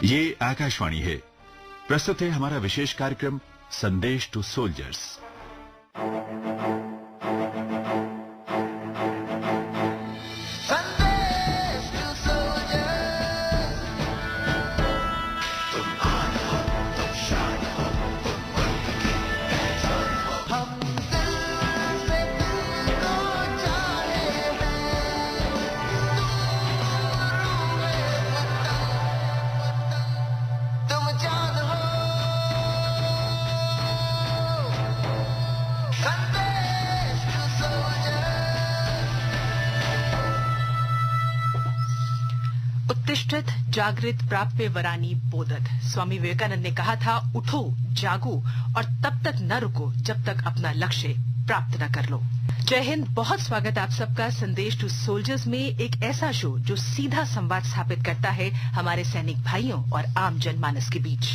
ये आकाशवाणी है। प्रस्तुत है हमारा विशेष कार्यक्रम संदेश टू सोल्जर्स। उत्तिष्ठत जागृत प्राप्य वरानी बोधत। स्वामी विवेकानंद ने कहा था, उठो, जागो और तब तक न रुको जब तक अपना लक्ष्य प्राप्त न कर लो। जय हिंद। बहुत स्वागत आप सबका संदेश टू सोल्जर्स में, एक ऐसा शो जो सीधा संवाद स्थापित करता है हमारे सैनिक भाइयों और आम जनमानस के बीच।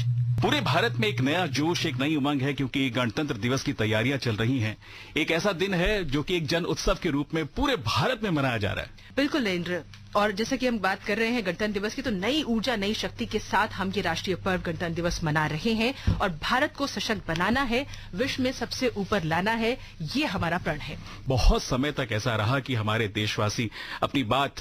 पूरे भारत में एक नया जोश, एक नई उमंग है, क्योंकि गणतंत्र दिवस की तैयारियां चल रही हैं। एक ऐसा दिन है जो कि एक जन उत्सव के रूप में पूरे भारत में मनाया जा रहा है। बिल्कुल नरेंद्र, और जैसे कि हम बात कर रहे हैं गणतंत्र दिवस की, तो नई ऊर्जा, नई शक्ति के साथ हम ये राष्ट्रीय पर्व गणतंत्र दिवस मना रहे हैं और भारत को सशक्त बनाना है, विश्व में सबसे ऊपर लाना है, ये हमारा प्रण है। बहुत समय तक ऐसा रहा कि हमारे देशवासी अपनी बात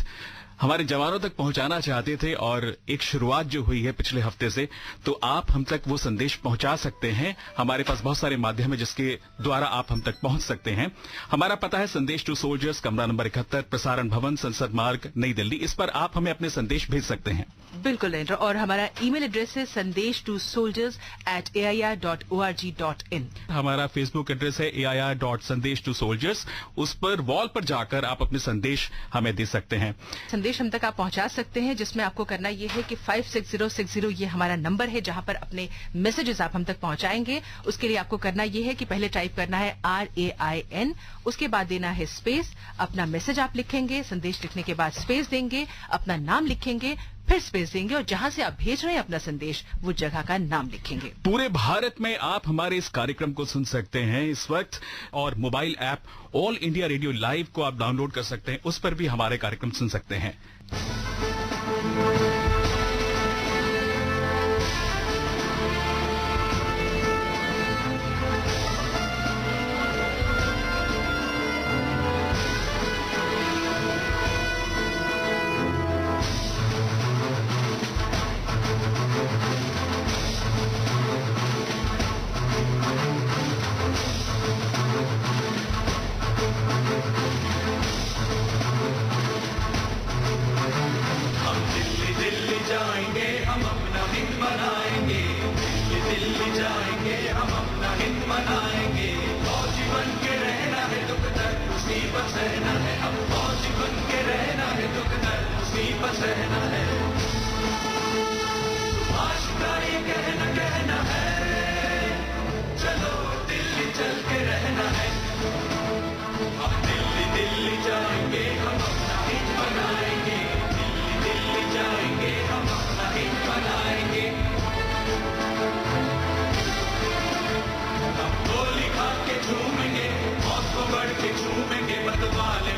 हमारे जवानों तक पहुंचाना चाहते थे, और एक शुरुआत जो हुई है पिछले हफ्ते से, तो आप हम तक वो संदेश पहुंचा सकते हैं। हमारे पास बहुत सारे माध्यम है जिसके द्वारा आप हम तक पहुंच सकते हैं। हमारा पता है संदेश टू सोल्जर्स, कमरा नंबर 71, प्रसारण भवन, संसद मार्ग, नई दिल्ली। इस पर आप हमें अपने संदेश भेज सकते हैं। बिल्कुल नरेंद्र, और हमारा ईमेल एड्रेस है sandesh2soldiers@air.org.in। हमारा फेसबुक एड्रेस है air.sandesh2soldiers। उस पर वॉल पर जाकर आप अपने संदेश हमें दे सकते हैं। संदेश हम तक आप पहुंचा सकते हैं, जिसमें आपको करना ये है कि 56060 ये हमारा नंबर है जहां पर अपने मैसेजेस आप हम तक पहुंचाएंगे। उसके लिए आपको करना ये है कि पहले टाइप करना है RAIN, उसके बाद देना है स्पेस, अपना मैसेज आप लिखेंगे, संदेश लिखने के बाद स्पेस देंगे, अपना नाम लिखेंगे, फिर स्पेस देंगे और जहां से आप भेज रहे हैं अपना संदेश वो जगह का नाम लिखेंगे। पूरे भारत में आप हमारे इस कार्यक्रम को सुन सकते हैं इस वक्त, और mobile app all India radio live को आप डाउनलोड कर सकते हैं, उस पर भी हमारे कार्यक्रम सुन सकते हैं। झूमेंगे, मौत को बढ़ के झूमेंगे, बदवाले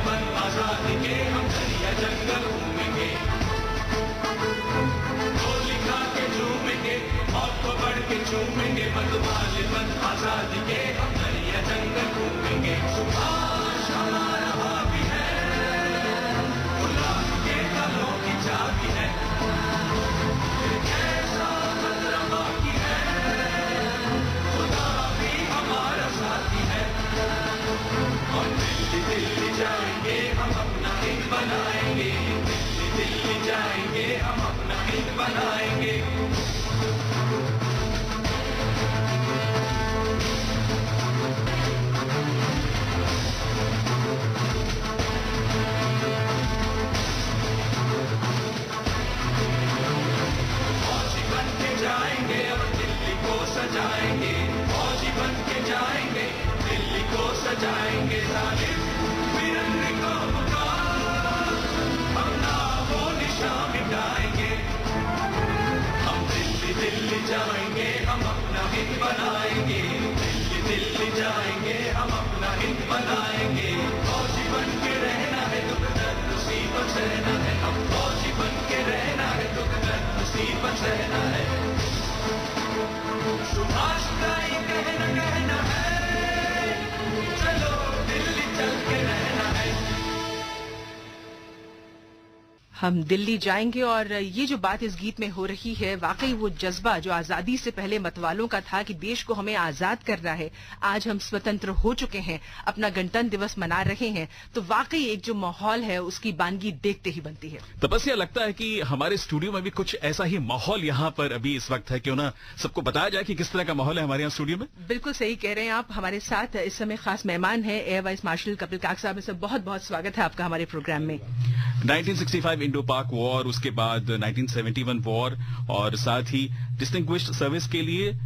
हम दिल्ली जाएंगे और ये जो बात इस गीत में हो रही है, वाकई वो जज्बा जो आजादी से पहले मतवालों का था कि देश को हमें आजाद करना है, आज हम स्वतंत्र हो चुके हैं, अपना गणतंत्र दिवस मना रहे हैं, तो वाकई एक जो माहौल है उसकी बानगी देखते ही बनती है। तपस्या, लगता है कि हमारे स्टूडियो में भी कुछ ऐसा ही माहौल यहाँ पर अभी इस वक्त है, क्यों ना सबको बताया जाए कि किस तरह का माहौल है हमारे यहाँ स्टूडियो में। बिल्कुल सही कह रहे हैं आप। हमारे साथ इस समय खास मेहमान है एयर वाइस मार्शल कपिल काक साहब। सर, बहुत बहुत स्वागत है आपका हमारे प्रोग्राम में। 1965 इंडो पाक वॉर, उसके बाद 1971 वॉर और साथ ही डिस्टिंग्विश्ड सर्विस के लिए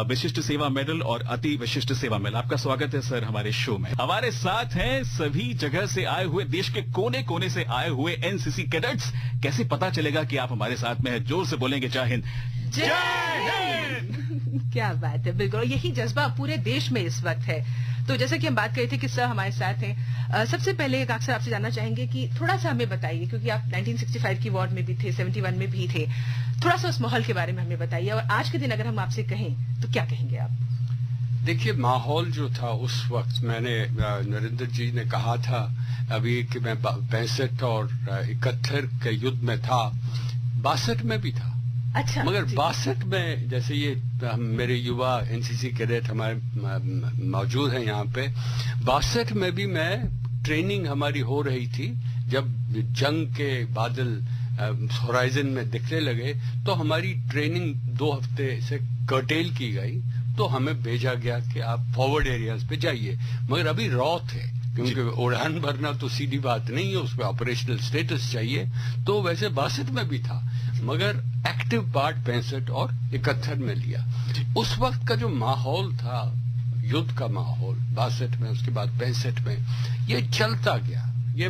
विशिष्ट सेवा मेडल और अति विशिष्ट सेवा मेडल। आपका स्वागत है सर हमारे शो में। हमारे साथ हैं सभी जगह से आए हुए, देश के कोने कोने से आए हुए एनसीसी कैडेट्स। कैसे पता चलेगा कि आप हमारे साथ में हैं? जोर से बोलेंगे जय हिंद। जय हिंद। क्या बात है, बिल्कुल यही जज्बा पूरे देश में इस वक्त है। तो जैसे कि हम बात कर रहे थे कि सर हमारे साथ हैं, सबसे पहले काक सर आपसे जानना चाहेंगे कि थोड़ा सा हमें बताइए, क्योंकि आप 1965 की वॉर में भी थे, 71 में भी थे, थोड़ा सा उस माहौल के बारे में हमें बताइए। और आज के दिन अगर हम आपसे कहें तो क्या कहेंगे आप? देखिए, माहौल जो था उस वक्त, मैंने नरेंद्र जी ने कहा था अभी कि मैं 65 और 71 के युद्ध में था, 62 में भी था। अच्छा, मगर 62 में, जैसे ये मेरे युवा एनसीसी कैडेट हमारे मौजूद हैं यहाँ पे, 62 में भी मैं ट्रेनिंग हमारी हो रही थी। जब जंग के बादल होराइजन में दिखने लगे तो हमारी ट्रेनिंग 2 हफ्ते से कर्टेल की गई, तो हमें भेजा गया कि आप फॉरवर्ड एरियाज पे जाइए। मगर अभी रॉ थे, क्योंकि उड़ान भरना तो सीधी बात नहीं है, उसमें ऑपरेशनल स्टेटस चाहिए। तो वैसे 62 में भी था, मगर एक्टिव पार्ट 65 और 71 में लिया। उस वक्त का जो माहौल था, युद्ध का माहौल 62 में, उसके बाद 65 में, ये चलता गया। ये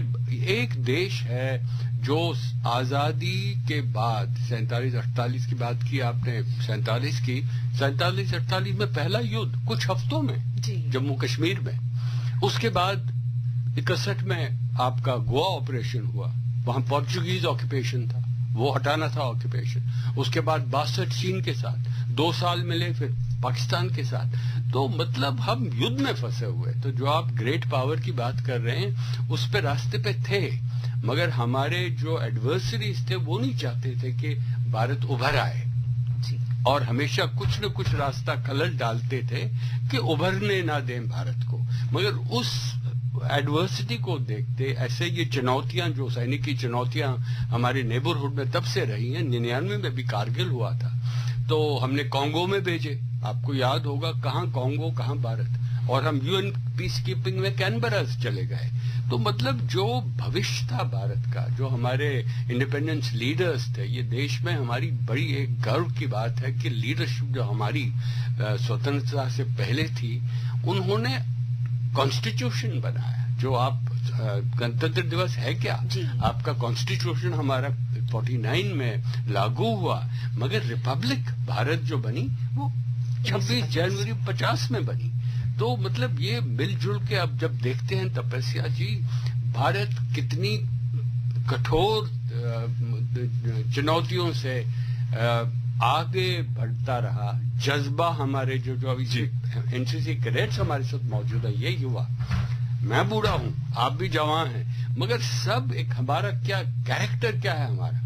एक देश है जो आजादी के बाद 47-48 की बात की आपने, 47-48 में पहला युद्ध कुछ हफ्तों में जम्मू कश्मीर में, उसके बाद 61 में आपका गोवा ऑपरेशन हुआ, वहां पोर्चुगीज ऑक्यूपेशन था, वो हटाना था ऑक्यूपेशन। उसके बाद 62 चीन के साथ 2 साल मिले, फिर पाकिस्तान के साथ। तो मतलब हम युद्ध में फंसे हुए। तो जो आप ग्रेट पावर की बात कर रहे हैं, उस पे रास्ते पे थे, मगर हमारे जो एडवर्सरीज थे वो नहीं चाहते थे कि भारत उभर आए, और हमेशा कुछ न कुछ रास्ता खलल डालते थे कि उभरने ना दें भारत को। मगर उस एडवर्सिटी को देखते, ऐसे ये चुनौतियां, जो सैनिकी चुनौतियां हमारे नेबरहुड में तब से रही हैं। 99 में भी कारगिल हुआ था, तो हमने कांगो में भेजे, आपको याद होगा, कहाँ कांगो कहाँ भारत, और हम यूएन पीस कीपिंग में कैनबरा चले गए। तो मतलब जो भविष्य था भारत का, जो हमारे इंडिपेंडेंस लीडर्स थे, ये देश में हमारी बड़ी एक गर्व की बात है कि लीडरशिप जो हमारी स्वतंत्रता से पहले थी, उन्होंने कॉन्स्टिट्यूशन बनाया। जो आप गणतंत्र दिवस है क्या, आपका कॉन्स्टिट्यूशन हमारा 49 में लागू हुआ, मगर रिपब्लिक भारत जो बनी वो 26 जनवरी 50 में बनी। तो मतलब ये मिलजुल के अब जब देखते हैं तपस्या जी, भारत कितनी कठोर चुनौतियों से आगे बढ़ता रहा। जज्बा हमारे जो अभी एनसीसी कैडेट्स हमारे साथ मौजूद है, ये युवा, मैं बूढ़ा हूँ, आप भी जवान हैं, मगर सब एक हमारा क्या कैरेक्टर क्या है, हमारा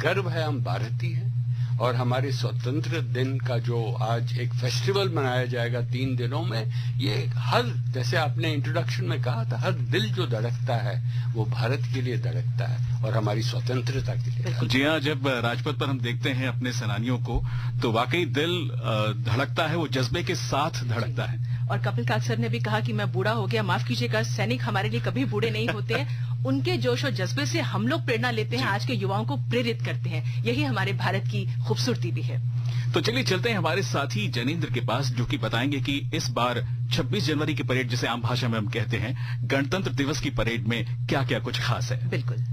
गर्व है, हम भारतीय हैं। और हमारे स्वतंत्र दिन का जो आज एक फेस्टिवल मनाया जाएगा 3 दिनों में, ये हर, जैसे आपने इंट्रोडक्शन में कहा था, हर दिल जो धड़कता है वो भारत के लिए धड़कता है और हमारी स्वतंत्रता के लिए। जी हाँ, जब राजपथ पर हम देखते हैं अपने सेनानियों को तो वाकई दिल धड़कता है, वो जज्बे के साथ धड़कता है। और कपिल काक सर ने भी कहा कि मैं बूढ़ा हो गया, माफ कीजिएगा, सैनिक हमारे लिए कभी बूढ़े नहीं होते हैं। उनके जोश और जज्बे से हम लोग प्रेरणा लेते हैं, आज के युवाओं को प्रेरित करते हैं, यही हमारे भारत की खूबसूरती भी है। तो चलिए चलते हैं हमारे साथी जैनेंद्र के पास, जो कि बताएंगे कि इस बार 26 जनवरी की परेड, जिसे आम भाषा में हम कहते हैं गणतंत्र दिवस की परेड में क्या क्या कुछ खास है। बिल्कुल,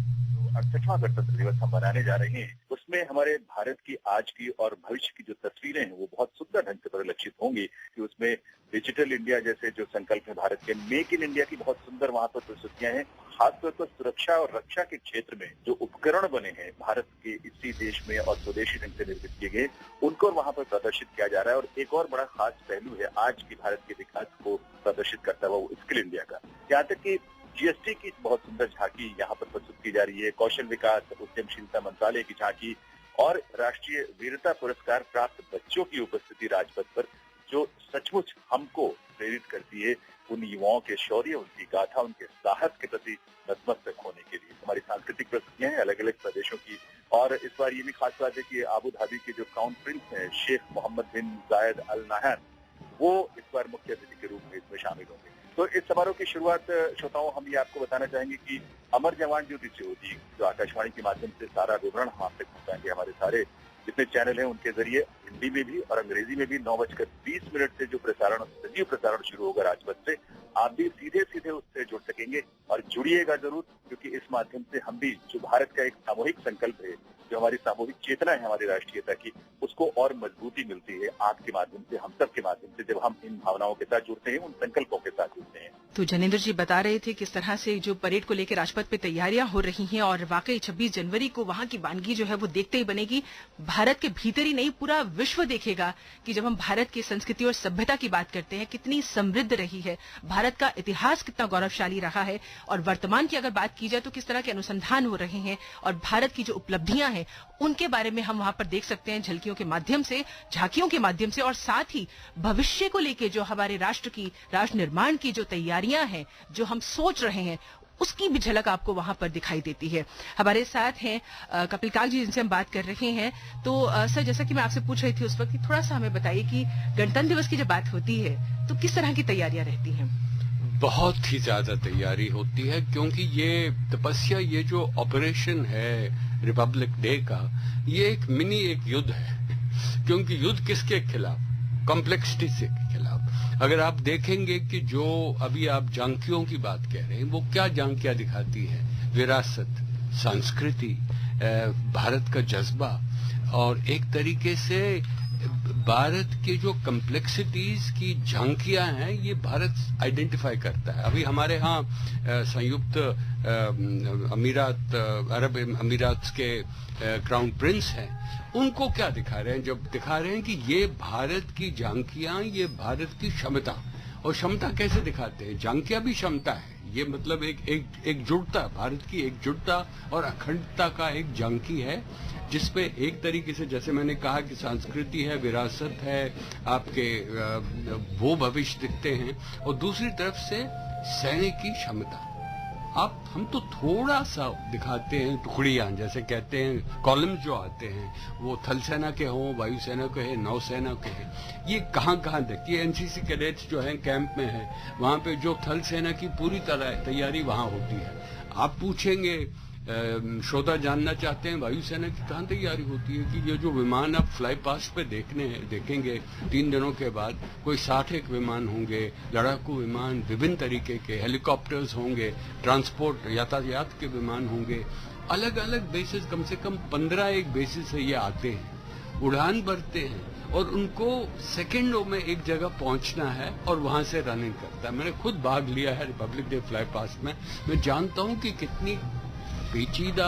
68वां गणतंत्र दिवस हम मनाने जा रहे हैं, उसमें हमारे भारत की आज की और भविष्य की जो तस्वीरें हैं वो बहुत सुंदर ढंग से परिलक्षित होंगी। कि उसमें डिजिटल इंडिया जैसे जो संकल्प है भारत के, मेक इन इंडिया की बहुत सुंदर वहां पर प्रस्तुतियां हैं। खासतौर पर सुरक्षा और रक्षा के क्षेत्र में जो उपकरण बने हैं भारत के इसी देश में और स्वदेशी ढंग से निर्मित किए गए, उनको वहां पर प्रदर्शित किया जा रहा है। और एक और बड़ा खास पहलू है आज की भारत के विकास को प्रदर्शित करता हुआ वो स्किल इंडिया का। यहाँ तक कि जीएसटी की बहुत सुंदर झांकी यहाँ पर प्रस्तुत की जा रही है, कौशल विकास उद्यमशीलता मंत्रालय की झांकी और राष्ट्रीय वीरता पुरस्कार प्राप्त बच्चों की उपस्थिति राजपथ पर, जो सचमुच हमको प्रेरित करती है उन युवाओं के शौर्य, उनकी गाथा, उनके साहस के प्रति नतमस्तक होने के लिए। हमारी सांस्कृतिक प्रस्तुतियां हैं अलग अलग प्रदेशों की, और इस बार ये भी खास बात है कि आबू धाबी के जो क्राउन प्रिंस हैं शेख मोहम्मद बिन जायद अल नाहयान, वो इस बार मुख्य अतिथि के रूप में इसमें शामिल होंगे। तो इस समारोह की शुरुआत श्रोताओं हम ये आपको बताना चाहेंगे कि अमर जवान ज्योति से होगी, जो आकाशवाणी के माध्यम से सारा विवरण हम आप तक पहुंचाएंगे। हमारे सारे जितने चैनल हैं उनके जरिए हिंदी में भी और अंग्रेजी में भी 9:20 से जो प्रसारण, सजीव प्रसारण शुरू होगा राजपथ से, आप भी सीधे सीधे उससे जुड़ सकेंगे और जुड़िएगा जरूर, क्योंकि इस माध्यम से हम भी, जो भारत का एक सामूहिक संकल्प है, जो हमारी सामूहिक चेतना है हमारी राष्ट्रीयता की, उसको और मजबूती मिलती है आपके माध्यम से, हम सब के माध्यम से, जब हम इन भावनाओं के साथ जुड़ते हैं, उन संकल्पों के साथ जुड़ते हैं। तो जनेंद्र जी बता रहे थे किस तरह से जो परेड को लेकर राजपथ पे तैयारियां हो रही हैं, और वाकई 26 जनवरी को वहां की वानगी जो है वो देखते ही बनेगी। भारत के भीतर ही नहीं, पूरा विश्व देखेगा कि जब हम भारत की संस्कृति और सभ्यता की बात करते हैं, कितनी समृद्ध रही है, भारत का इतिहास कितना गौरवशाली रहा है, और वर्तमान की अगर बात की जाए तो किस तरह के अनुसंधान हो रहे हैं, और भारत की जो उपलब्धियां हैं उनके बारे में हम वहां पर देख सकते हैं झलकियों के माध्यम से, झांकियों के माध्यम से, और साथ ही भविष्य को लेकर जो हमारे राष्ट्र निर्माण की जो तैयारियां हैं, जो हम सोच रहे हैं, उसकी भी झलक आपको वहां पर दिखाई देती है। हमारे साथ हैं कपिल काग जी, जिनसे हम बात कर रहे हैं। तो सर, जैसा कि मैं आपसे पूछ रही थी उस वक्त, थोड़ा सा हमें बताइए कि गणतंत्र दिवस की जब बात होती है तो किस तरह की तैयारियां रहती हैं? बहुत ही ज्यादा तैयारी होती है, क्योंकि ये तपस्या, ये जो ऑपरेशन है रिपब्लिक डे का, ये एक मिनी एक युद्ध है। क्योंकि युद्ध किसके खिलाफ? कॉम्प्लेक्सिटी से खिलाफ। अगर आप देखेंगे कि जो अभी आप झांकियों की बात कह रहे हैं, वो क्या झांकियां दिखाती है? विरासत, संस्कृति, भारत का जज्बा, और एक तरीके से भारत के जो कम्प्लेक्सिटीज की झांकियां हैं, ये भारत आइडेंटिफाई करता है। अभी हमारे यहाँ संयुक्त अरब अमीरात के क्राउन प्रिंस हैं, उनको क्या दिखा रहे हैं? जब दिखा रहे हैं कि ये भारत की झांकियां, ये भारत की क्षमता, और क्षमता कैसे दिखाते हैं? झांकियां भी क्षमता है, ये मतलब एकजुटता, भारत की एकजुटता और अखंडता का एक झांकी है, जिसपे एक तरीके से, जैसे मैंने कहा कि संस्कृति है, विरासत है, आपके वो भविष्य दिखते हैं, और दूसरी तरफ से सैनिक की क्षमता। हम तो थोड़ा सा दिखाते हैं, टुकड़ियां जैसे कहते हैं, कॉलम जो आते हैं, वो थल सेना के हों, वायुसेना के हैं, नौसेना के हैं, ये कहाँ देखिए, एनसीसी कैडेट्स जो हैं कैंप में हैं, वहां पे जो थल सेना की पूरी तरह तैयारी वहां होती है। आप पूछेंगे, श्रोता जानना चाहते हैं वायुसेना की कहाँ तैयारी होती है, कि ये जो विमान आप फ्लाई पास्ट पे देखेंगे 3 दिनों के बाद, कोई 61 विमान होंगे, लड़ाकू विमान, विभिन्न तरीके के हेलीकॉप्टर्स होंगे, ट्रांसपोर्ट यातायात के विमान होंगे, अलग अलग बेसिस, कम से कम 15 एक बेसिस से ये आते हैं, उड़ान भरते हैं, और उनको सेकंडों में एक जगह पहुंचना है और वहां से रनिंग करता है। मैंने खुद भाग लिया है रिपब्लिक डे फ्लाई पास्ट में, मैं जानता हूं कि कितनी पेचीदा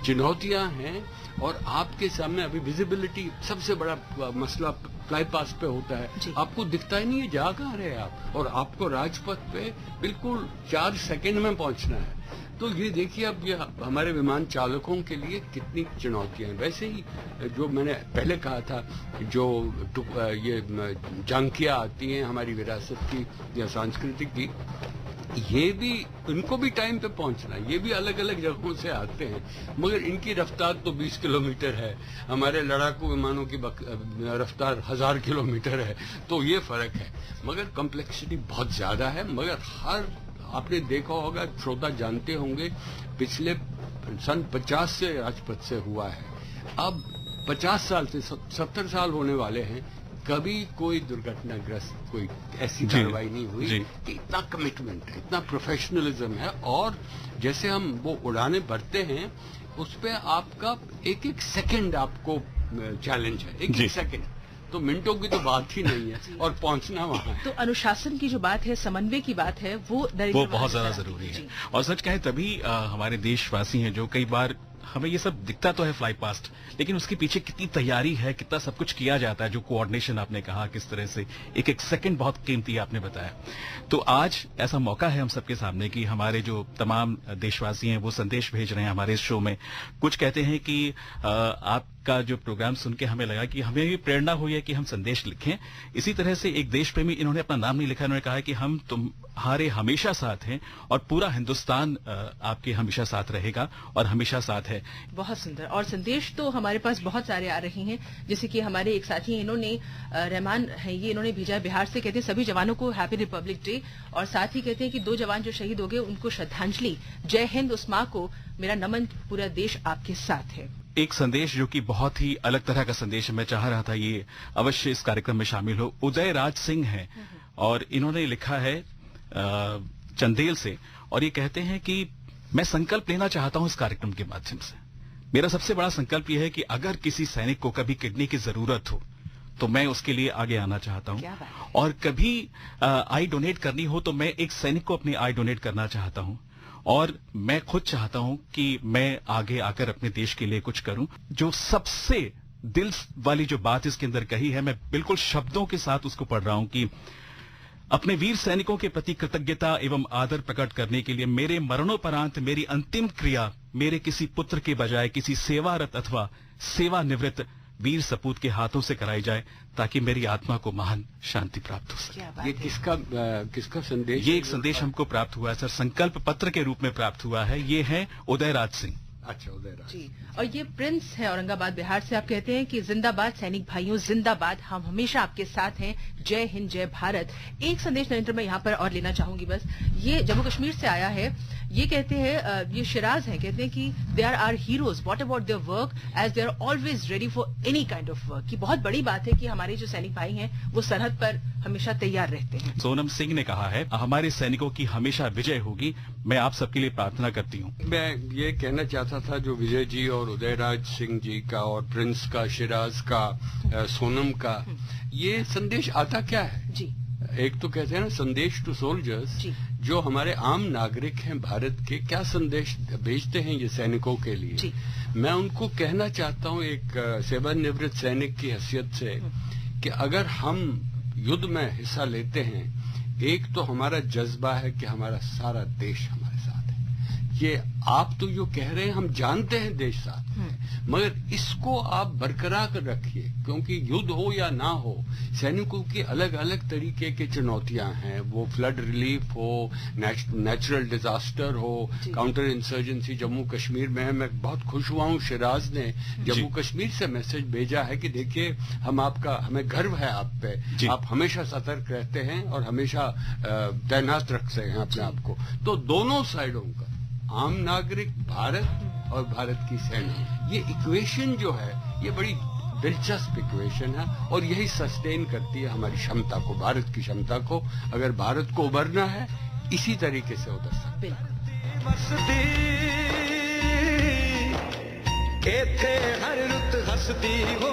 चुनौतियां हैं, और आपके सामने अभी विजिबिलिटी सबसे बड़ा मसला फ्लाई पास्ट पे होता है, आपको दिखता ही नहीं है जा कहाँ रहे आप, और आपको राजपथ पे बिल्कुल 4 सेकंड में पहुंचना है। तो ये देखिए, अब ये हमारे विमान चालकों के लिए कितनी चुनौतियां हैं। वैसे ही जो मैंने पहले कहा था, जो ये झांकियां आती हैं हमारी विरासत की या सांस्कृतिक की, ये भी, इनको भी टाइम पे पहुंचना है, ये भी अलग अलग जगहों से आते हैं, मगर इनकी रफ्तार तो 20 किलोमीटर है, हमारे लड़ाकू विमानों की रफ्तार 1000 किलोमीटर है, तो ये फर्क है। मगर कॉम्प्लेक्सिटी बहुत ज्यादा है, मगर आपने देखा होगा, श्रोता जानते होंगे, पिछले सन 50 से राजपथ से हुआ है, अब 50 साल से 70 साल होने वाले हैं, कभी कोई दुर्घटनाग्रस्त कोई ऐसी कार्रवाई नहीं हुई कि इतना कमिटमेंट है, इतना प्रोफेशनलिज्म है, और जैसे हम वो उड़ाने भरते हैं, उस पे आपका एक एक सेकंड आपको चैलेंज है, एक सेकंड, तो मिनटों की तो बात ही नहीं है, और पहुंचना वहां है। तो अनुशासन की जो बात है, समन्वय की बात है, वो बहुत ज्यादा जरूरी है। और सच कहें तभी हमारे देशवासी हैं जो कई बार हमें ये सब दिखता तो है फ्लाई पास्ट, लेकिन उसके पीछे कितनी तैयारी है, कितना सब कुछ किया जाता है। जो कोऑर्डिनेशन आपने कहा, किस तरह से एक एक सेकंड बहुत कीमती आपने बताया। तो आज ऐसा मौका है हम सबके सामने कि हमारे जो तमाम देशवासी हैं वो संदेश भेज रहे हैं हमारे इस शो में। कुछ कहते हैं कि आपका जो प्रोग्राम सुन के हमें लगा कि हमें भी प्रेरणा हुई है कि हम संदेश लिखें। इसी तरह से एक देश प्रेमी, इन्होंने अपना नाम नहीं लिखा, इन्होंने कहा है कि हम तुम्हारे हमेशा साथ हैं और पूरा हिंदुस्तान आपके हमेशा साथ रहेगा और हमेशा साथ है। बहुत सुंदर। और संदेश तो हमारे पास बहुत सारे आ रहे हैं, जैसे कि हमारे एक साथी इन्होंने रहमान है, ये इन्होंने भेजा है बिहार से। कहते हैं सभी जवानों को हैप्पी रिपब्लिक डे, और साथ ही कहते हैं कि 2 जवान जो शहीद हो गए उनको श्रद्धांजलि। जय हिंद, उस मां को मेरा नमन, पूरा देश आपके साथ है। एक संदेश जो कि बहुत ही अलग तरह का संदेश है, मैं चाह रहा था ये अवश्य इस कार्यक्रम में शामिल हो। उदय राज सिंह है और इन्होंने लिखा है चंदेल से, और ये कहते हैं कि मैं संकल्प लेना चाहता हूं इस कार्यक्रम के माध्यम से। मेरा सबसे बड़ा संकल्प यह है कि अगर किसी सैनिक को कभी किडनी की जरूरत हो तो मैं उसके लिए आगे आना चाहता हूं, और कभी आई डोनेट करनी हो तो मैं एक सैनिक को अपनी आई डोनेट करना चाहता हूं, और मैं खुद चाहता हूं कि मैं आगे आकर अपने देश के लिए कुछ करूं। जो सबसे दिल वाली जो बात इसके अंदर कही है, मैं बिल्कुल शब्दों के साथ उसको पढ़ रहा हूं कि अपने वीर सैनिकों के प्रति कृतज्ञता एवं आदर प्रकट करने के लिए मेरे मरणोपरांत मेरी अंतिम क्रिया मेरे किसी पुत्र के बजाय किसी सेवारत अथवा सेवानिवृत्त वीर सपूत के हाथों से कराई जाए, ताकि मेरी आत्मा को महान शांति प्राप्त हो सके। ये किसका संदेश? ये एक संदेश हमको प्राप्त हुआ है सर, संकल्प पत्र के रूप में प्राप्त हुआ है। ये है उदय राज सिंह। अच्छा, उदय राज जी। और ये प्रिंस है औरंगाबाद बिहार से। आप कहते हैं कि जिंदाबाद सैनिक भाइयों, जिंदाबाद, हम हमेशा आपके साथ हैं, जय हिंद जय भारत। एक संदेश नरेंद्र मैं यहाँ पर और लेना चाहूंगी बस। ये जम्मू कश्मीर से आया है। ये कहते हैं, ये शिराज है, कहते हैं कि they are are heroes, what about their work, as they are always ready for any kind of work. की बहुत बड़ी बात है कि हमारे जो सैनिक भाई हैं वो सरहद पर हमेशा तैयार रहते हैं। सोनम सिंह ने कहा है, हमारे सैनिकों की हमेशा विजय होगी, मैं आप सबके लिए प्रार्थना करती हूँ। मैं ये कहना चाहता था, जो विजय जी और उदय राज सिंह जी का और प्रिंस का, शिराज का, सोनम का, ये संदेश आता क्या है जी? एक तो कहते हैं ना संदेश टू सोल्जर्स, जो हमारे आम नागरिक हैं भारत के, क्या संदेश भेजते हैं ये सैनिकों के लिए जी। मैं उनको कहना चाहता हूँ एक सेवानिवृत्त सैनिक की हैसियत से कि अगर हम युद्ध में हिस्सा लेते हैं, एक तो हमारा जज्बा है कि हमारा सारा देश हमारे साथ है। ये आप तो जो कह रहे हैं हम जानते हैं देश साथ है, मगर इसको आप बरकरार रखिए, क्योंकि युद्ध हो या ना हो, सैनिकों की अलग अलग तरीके की चुनौतियां हैं। वो फ्लड रिलीफ हो, नेचुरल डिजास्टर हो, काउंटर इंसर्जेंसी जम्मू कश्मीर में है। मैं बहुत खुश हुआ हूँ, शिराज ने जम्मू कश्मीर से मैसेज भेजा है कि देखिए हमें गर्व है आप पे, आप हमेशा सतर्क रहते हैं और हमेशा तैनात रखते हैं अपने आप को। तो दोनों साइडों का, आम नागरिक, भारत और भारत की सेना, ये इक्वेशन जो है ये बड़ी दिलचस्प इक्वेशन है, और यही सस्टेन करती है हमारी क्षमता को, भारत की क्षमता को। अगर भारत को उभरना है, इसी तरीके से उभर सकते हैं। हर रुत हसती हो,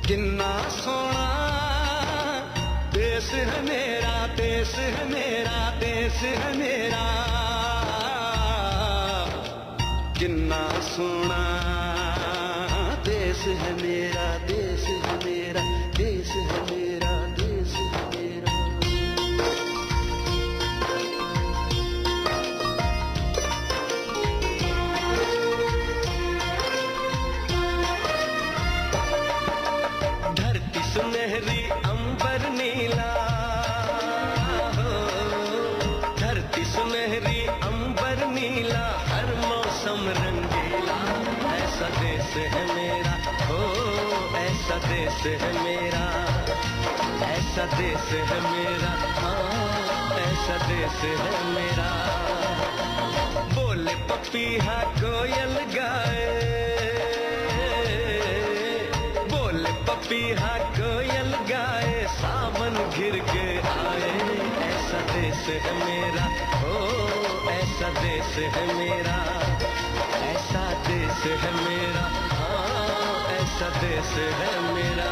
किन्ना सोना देश है मेरा, देश है मेरा, देश है मेरा, किन्ना सोना देश है मेरा, देश है मेरा, देश है मेरा, देश है मेरा। धरती सुनहरी अंबर नीला, धरती सुनहरी अंबर नीला, हर मौसम रंगीला, ऐसा देश है मेरा, हो ऐसा देश है मेरा, ऐसा देश है मेरा, हाँ ऐसा देश है मेरा। बोले पपीहा कोयल गाए, बोले पपीहा कोयल गाए, सावन घिर के आए, ऐसा देश है मेरा, हो ऐसा देश है मेरा, ऐसा देश है मेरा, हाँ ऐसा देश है मेरा।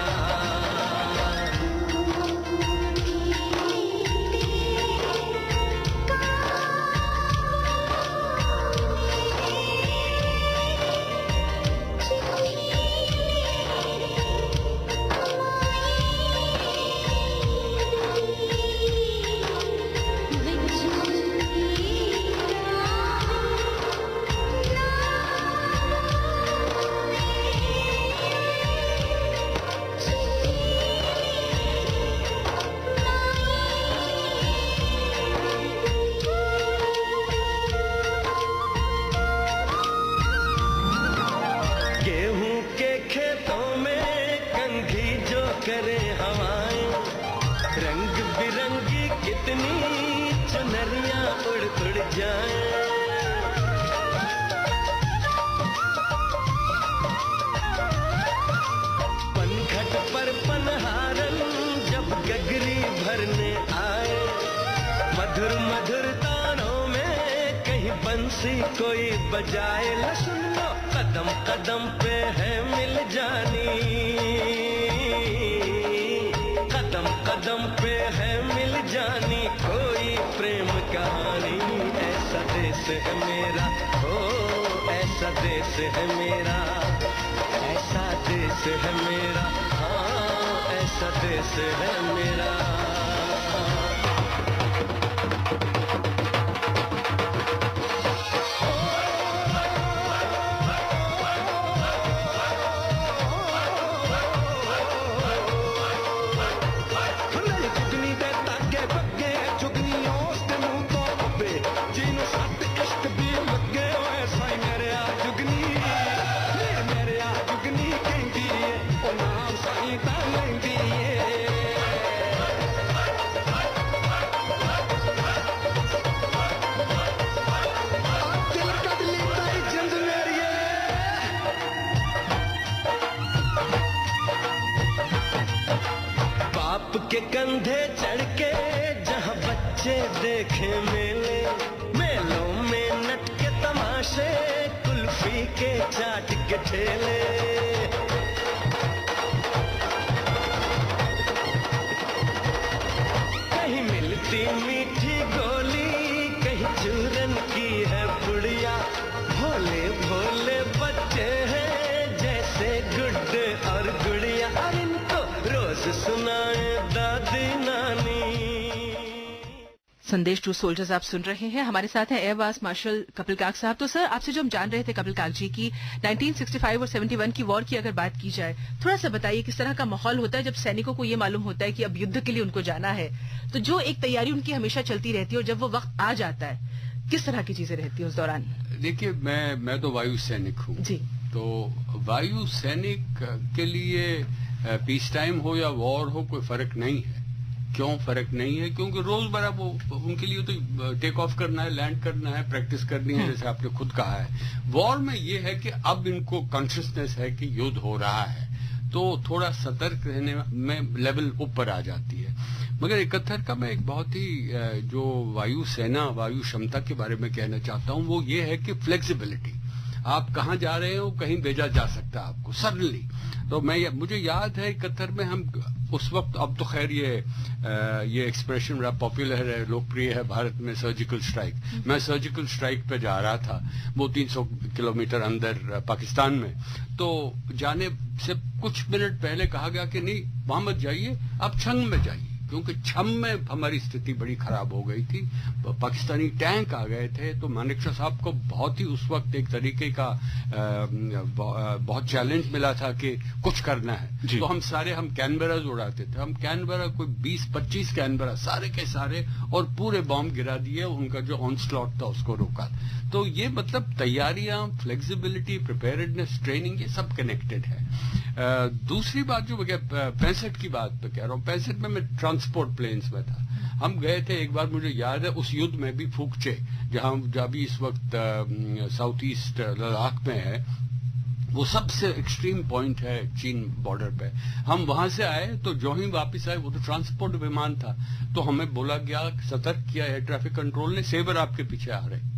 जाए। पनघट पर पनहारन जब गगरी भरने आए, मधुर मधुर तानों में कहीं बंसी कोई बजाए। ल सुन लो कदम कदम पे है मिल जानी, कदम कदम पे है मिल जानी कोई प्रेम कहानी। ऐसा देश है मेरा, ओ ऐसा देश है मेरा, ऐसा देश है मेरा, हाँ ऐसा देश है मेरा। के कंधे चढ़ के जहाँ बच्चे देखे मेले, मेलों में नट के तमाशे, कुल्फी के चाट के ठेले। कहीं मिलती मीठी गोली, कहीं चूरन की है पुड़िया। भोले भोले बच्चे हैं जैसे गुड्डे और गुड़िया, और इनको रोज सुनाए दादी नानी। संदेश टू सोल्जर्स आप सुन रहे हैं, हमारे साथ हैं एयर वाइस मार्शल कपिल काक साहब। तो सर, आपसे जो हम जान रहे थे कपिल काक जी की 1965 और 71 की वॉर की अगर बात की जाए, थोड़ा सा बताइए किस तरह का माहौल होता है जब सैनिकों को ये मालूम होता है कि अब युद्ध के लिए उनको जाना है। तो जो एक तैयारी उनकी हमेशा चलती रहती है और जब वो वक्त आ जाता है, किस तरह की चीजें रहती है उस दौरान? देखिए, मैं तो वायु सैनिक हूँ जी। तो वायु सैनिक के लिए पीस टाइम हो या वॉर हो कोई फर्क नहीं है। क्यों फर्क नहीं है? क्योंकि रोजमर्रा वो उनके लिए तो टेक ऑफ करना है, लैंड करना है, प्रैक्टिस करनी है, जैसे आपने खुद कहा है। वॉर में ये है कि अब इनको कॉन्शियसनेस है कि युद्ध हो रहा है, तो थोड़ा सतर्क रहने में लेवल ऊपर आ जाती है। मगर 71 का मैं एक बहुत ही जो वायु सेना, वायु क्षमता के बारे में कहना चाहता हूँ, वो ये है कि फ्लेक्सिबिलिटी। आप कहाँ जा रहे हो, कहीं भेजा जा सकता है आपको सडनली। तो मुझे याद है 71 में हम उस वक्त, अब तो खैर ये एक्सप्रेशन बड़ा पॉपुलर है, लोकप्रिय है भारत में, सर्जिकल स्ट्राइक। मैं सर्जिकल स्ट्राइक पे जा रहा था, वो 300 किलोमीटर अंदर पाकिस्तान में। तो जाने से कुछ मिनट पहले कहा गया कि नहीं वहां मत जाइए, आप छंग में जाइए, क्योंकि छम में हमारी स्थिति बड़ी खराब हो गई थी। पाकिस्तानी टैंक आ गए थे। तो मानेकशॉ साहब को बहुत ही उस वक्त एक तरीके का बहुत चैलेंज मिला था कि कुछ करना है। तो हम कैनबराज उड़ाते थे। हम कैनबरा कोई 20-25 कैनबरा सारे के सारे, और पूरे बॉम्ब गिरा दिए, उनका जो ऑनस्लॉट था उसको रोका। तो ये मतलब तैयारियां, फ्लेक्सिबिलिटी, प्रिपेयर्डनेस, ट्रेनिंग, ये सब कनेक्टेड है। दूसरी बात जो 65 की बात पे कह रहा हूँ, 65 में मैं ट्रांसपोर्ट प्लेन्स में था। हम गए थे एक बार, मुझे याद है, उस युद्ध में भी फूकचे, जहां भी इस वक्त साउथ ईस्ट लद्दाख में है, वो सबसे एक्सट्रीम पॉइंट है चीन बॉर्डर पे। हम वहां से आए, तो जो ही वापस आए, वो तो ट्रांसपोर्ट विमान था। तो हमें बोला गया, सतर्क किया एयर ट्रैफिक कंट्रोल ने, सेबर आपके पीछे आ रहे।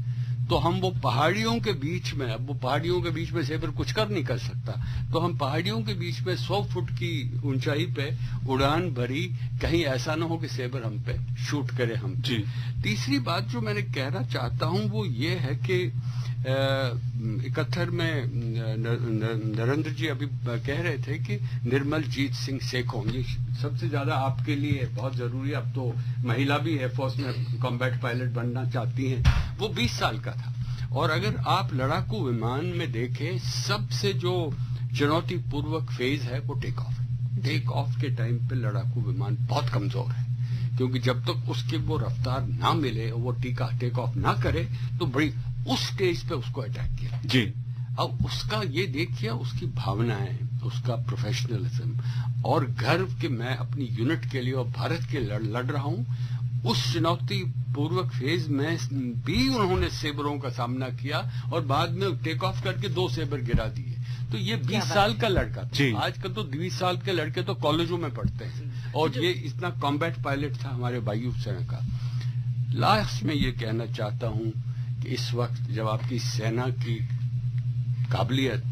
तो हम वो पहाड़ियों के बीच में, अब वो पहाड़ियों के बीच में सेबर कुछ कर नहीं कर सकता, तो हम पहाड़ियों के बीच में 100 फुट की ऊंचाई पे उड़ान भरी, कहीं ऐसा ना हो कि सेबर हम पे शूट करे हम जी। तीसरी बात जो मैंने कहना चाहता हूं वो ये है कि 71 में नरेंद्र जी अभी कह रहे थे कि निर्मलजीत सिंह सेखों, ये सबसे ज्यादा आपके लिए बहुत जरूरी है। अब तो महिला भी एयरफोर्स में कॉम्बैट पायलट बनना चाहती हैं। वो 20 साल का था, और अगर आप लड़ाकू विमान में देखें, सबसे जो चुनौतीपूर्वक फेज है वो टेक ऑफ है। टेक ऑफ के टाइम पे लड़ाकू विमान बहुत कमजोर है, क्योंकि जब तक उसके वो रफ्तार ना मिले, वो टेक ऑफ ना करे, तो बड़ी उस स्टेज पे उसको अटैक किया जी। अब उसका ये देखिए, उसकी भावनाएं, उसका प्रोफेशनलिज्म और गर्व कि मैं अपनी यूनिट के लिए और भारत के लड़ रहा हूं, उस चुनौती पूर्वक फेज में भी उन्होंने सेबरों का सामना किया और बाद में टेक ऑफ करके 2 सेबर गिरा दिए। तो ये 20 साल का लड़का था। आजकल तो 20 साल के लड़के तो कॉलेजों में पढ़ते हैं और ये इतना कॉम्बैट पायलट था हमारे वायु सेना का। लास्ट में ये कहना चाहता हूं कि इस वक्त जब आपकी सेना की काबिलियत,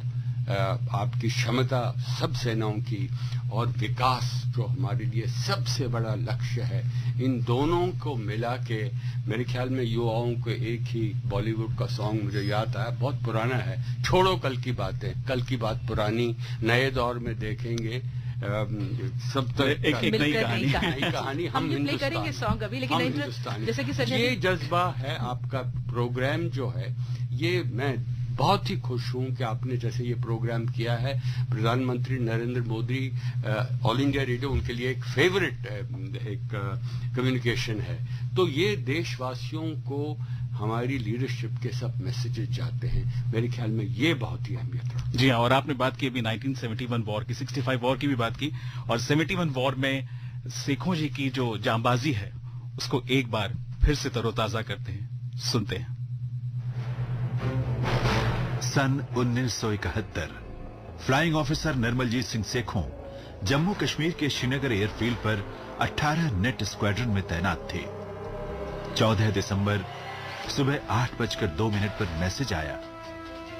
आपकी क्षमता, सब सेनाओं की, और विकास जो हमारे लिए सबसे बड़ा लक्ष्य है, इन दोनों को मिला के मेरे ख्याल में युवाओं को एक ही बॉलीवुड का सॉन्ग मुझे याद आया, बहुत पुराना है, छोड़ो कल की बातें, कल की बात पुरानी, नए दौर में देखेंगे सब तो एक नई कहानी हम करेंगे सॉन्ग अभी, लेकिन जैसे कि ये जज्बा है आपका प्रोग्राम जो है। ये मैं बहुत ही खुश हूं कि आपने जैसे ये प्रोग्राम किया है। प्रधानमंत्री Narendra Modi, all India radio उनके लिए एक फेवरेट एक कम्युनिकेशन है। तो ये देशवासियों को हमारी लीडरशिप के सब मैसेजेस जाते हैं, मेरे ख्याल में ये बहुत ही अहमियत है। जी हाँ, और आपने बात की अभी 1971 वॉर की, 65 वॉर की भी बात की, और 71 वॉर में सेखों जी की जो जांबाजी है उसको एक बार फिर से तरोताजा करते हैं, सुनते हैं। सन 1971 फ्लाइंग ऑफिसर निर्मलजीत सिंह सेखों जम्मू कश्मीर के श्रीनगर एयरफील्ड पर 18 नेट स्क्वाड्रन में तैनात थे। 14 दिसंबर सुबह 8:02 पर मैसेज आया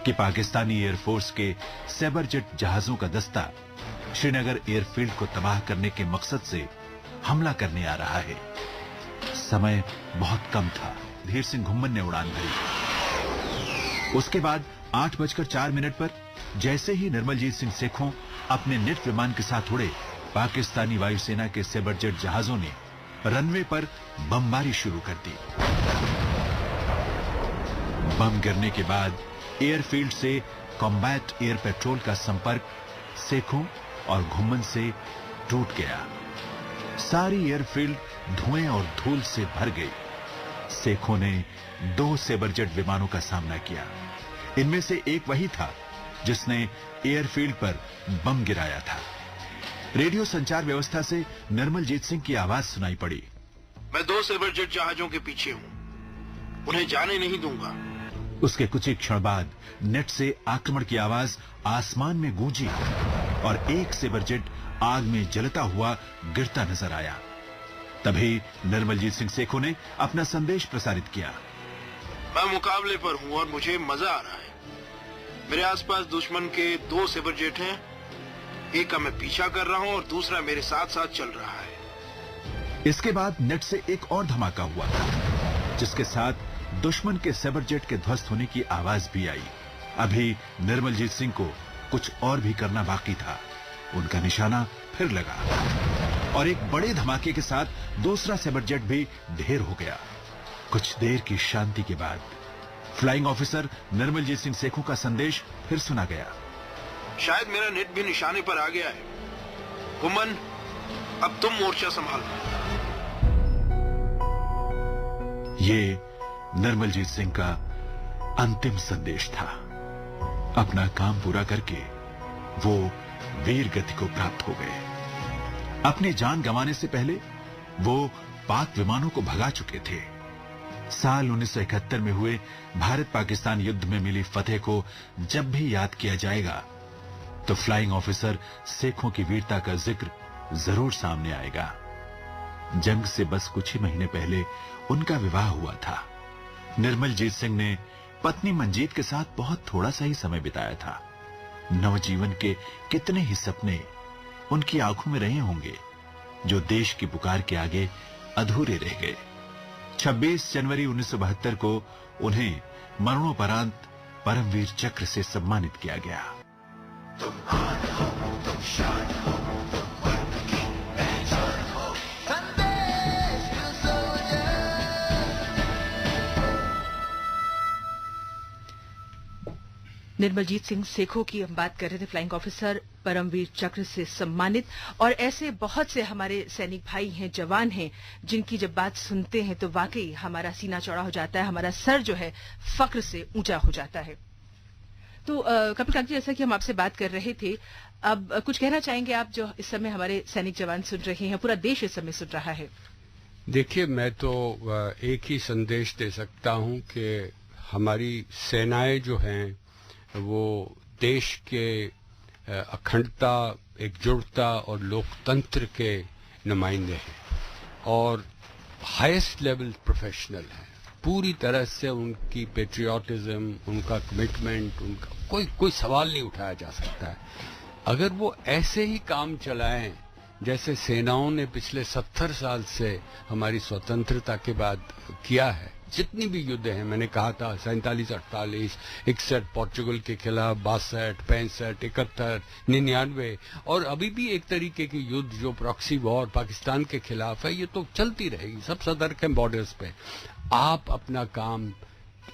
कि पाकिस्तानी एयरफोर्स के सेबर जेट जहाजों का दस्ता श्रीनगर एयरफील्ड को तबाह करने के मकसद से हमला करने आ रहा है। समय बहुत कम था। धीर सिंह घुम्मन ने उड़ान भरी। उसके बाद 8:04 पर जैसे ही निर्मलजीत सिंह सेखों अपने नेट विमान के साथ उड़े, पाकिस्तानी वायुसेना के सेबर जेट जहाजों ने रनवे पर बमबारी शुरू कर दी। बम गिरने के बाद एयरफील्ड से कॉम्बैट एयर पेट्रोल का संपर्क सेखों और घुम्मन से टूट गया। सारी एयरफील्ड धुएं और धूल से भर गई। सेखों ने 2 सेबर जेट विमानों का सामना किया। इनमें से एक वही था जिसने एयरफील्ड पर बम गिराया था। रेडियो संचार व्यवस्था से निर्मलजीत सिंह की आवाज सुनाई पड़ी। मैं 2 सेबर जेट जहाजों के पीछे हूं, उन्हें जाने नहीं दूंगा। उसके कुछ ही क्षण बाद नेट से आक्रमण की आवाज आसमान में गूंजी और एक सेबर जेट आग में जलता हुआ गिरता नजर आया। तभी निर्मलजीत सिंह सेखों ने अपना संदेश प्रसारित किया। मैं मुकाबले पर हूं और मुझे मजा आ रहा है। मेरे आसपास दुश्मन के 2 सेबर जेट हैं, एक का मैं पीछा कर रहा हूं और दूसरा मेरे साथ साथ चल रहा है। इसके बाद नेट से एक और धमाका हुआ था, जिसके साथ दुश्मन के सेबर जेट के ध्वस्त होने की आवाज भी आई। अभी निर्मलजीत सिंह को कुछ और भी करना बाकी था। उनका निशाना फिर लगा और एक बड़े धमाके के साथ दूसरा सेबर जेट भी ढेर हो गया। कुछ देर की शांति के बाद फ्लाइंग ऑफिसर निर्मलजीत सिंह सेखों का संदेश फिर सुना गया। शायद मेरा नेट भी निशाने पर आ गया है। घुम्मन, अब तुम मोर्चा संभालो। ये निर्मलजीत सिंह का अंतिम संदेश था। अपना काम पूरा करके वो वीर गति को प्राप्त हो गए। अपनी जान गंवाने से पहले वो पाक विमानों को भगा चुके थे। साल 1971 में हुए भारत पाकिस्तान युद्ध में मिली फतेह को जब भी याद किया जाएगा तो फ्लाइंग ऑफिसर सेखों की वीरता का जिक्र जरूर सामने आएगा। जंग से बस कुछ ही महीने पहले उनका विवाह हुआ था। निर्मलजीत सिंह ने पत्नी मंजीत के साथ बहुत थोड़ा सा ही समय बिताया था। नवजीवन के कितने ही सपने उनकी आंखों में रहे होंगे जो देश की पुकार के आगे अधूरे रह गए। 26 जनवरी 1972 को उन्हें मरणोपरांत परमवीर चक्र से सम्मानित किया गया। तुम आन हो, तुम शान हो, तुम मर्द की पहचान हो। संदेश टू सोल्जर। निर्मलजीत सिंह सेखों की हम बात कर रहे थे, फ्लाइंग ऑफिसर परमवीर चक्र से सम्मानित। और ऐसे बहुत से हमारे सैनिक भाई हैं, जवान हैं, जिनकी जब बात सुनते हैं तो वाकई हमारा सीना चौड़ा हो जाता है, हमारा सर जो है फक्र से ऊंचा हो जाता है। तो कपिल काका जी, जैसा कि हम आपसे बात कर रहे थे, अब कुछ कहना चाहेंगे आप जो इस समय हमारे सैनिक जवान सुन रहे हैं, पूरा देश इस समय सुन रहा है? देखिए, मैं तो एक ही संदेश दे सकता हूं कि हमारी सेनाएं जो हैं वो देश के अखंडता, एकजुटता और लोकतंत्र के नुमाइंदे हैं और हाईएस्ट लेवल प्रोफेशनल हैं। पूरी तरह से उनकी पेट्रियाटिज्म, उनका कमिटमेंट, उनका कोई सवाल नहीं उठाया जा सकता है। अगर वो ऐसे ही काम चलाएं जैसे सेनाओं ने पिछले 70 साल से हमारी स्वतंत्रता के बाद किया है, जितनी भी युद्ध हैं, मैंने कहा था 47, 48, 61 पोर्चुगल के खिलाफ, 62, 65, 71, 99 और अभी भी एक तरीके की युद्ध जो प्रॉक्सी वॉर पाकिस्तान के खिलाफ है, ये तो चलती रहेगी, सब सतर्क हैं बॉर्डर्स पे। आप अपना काम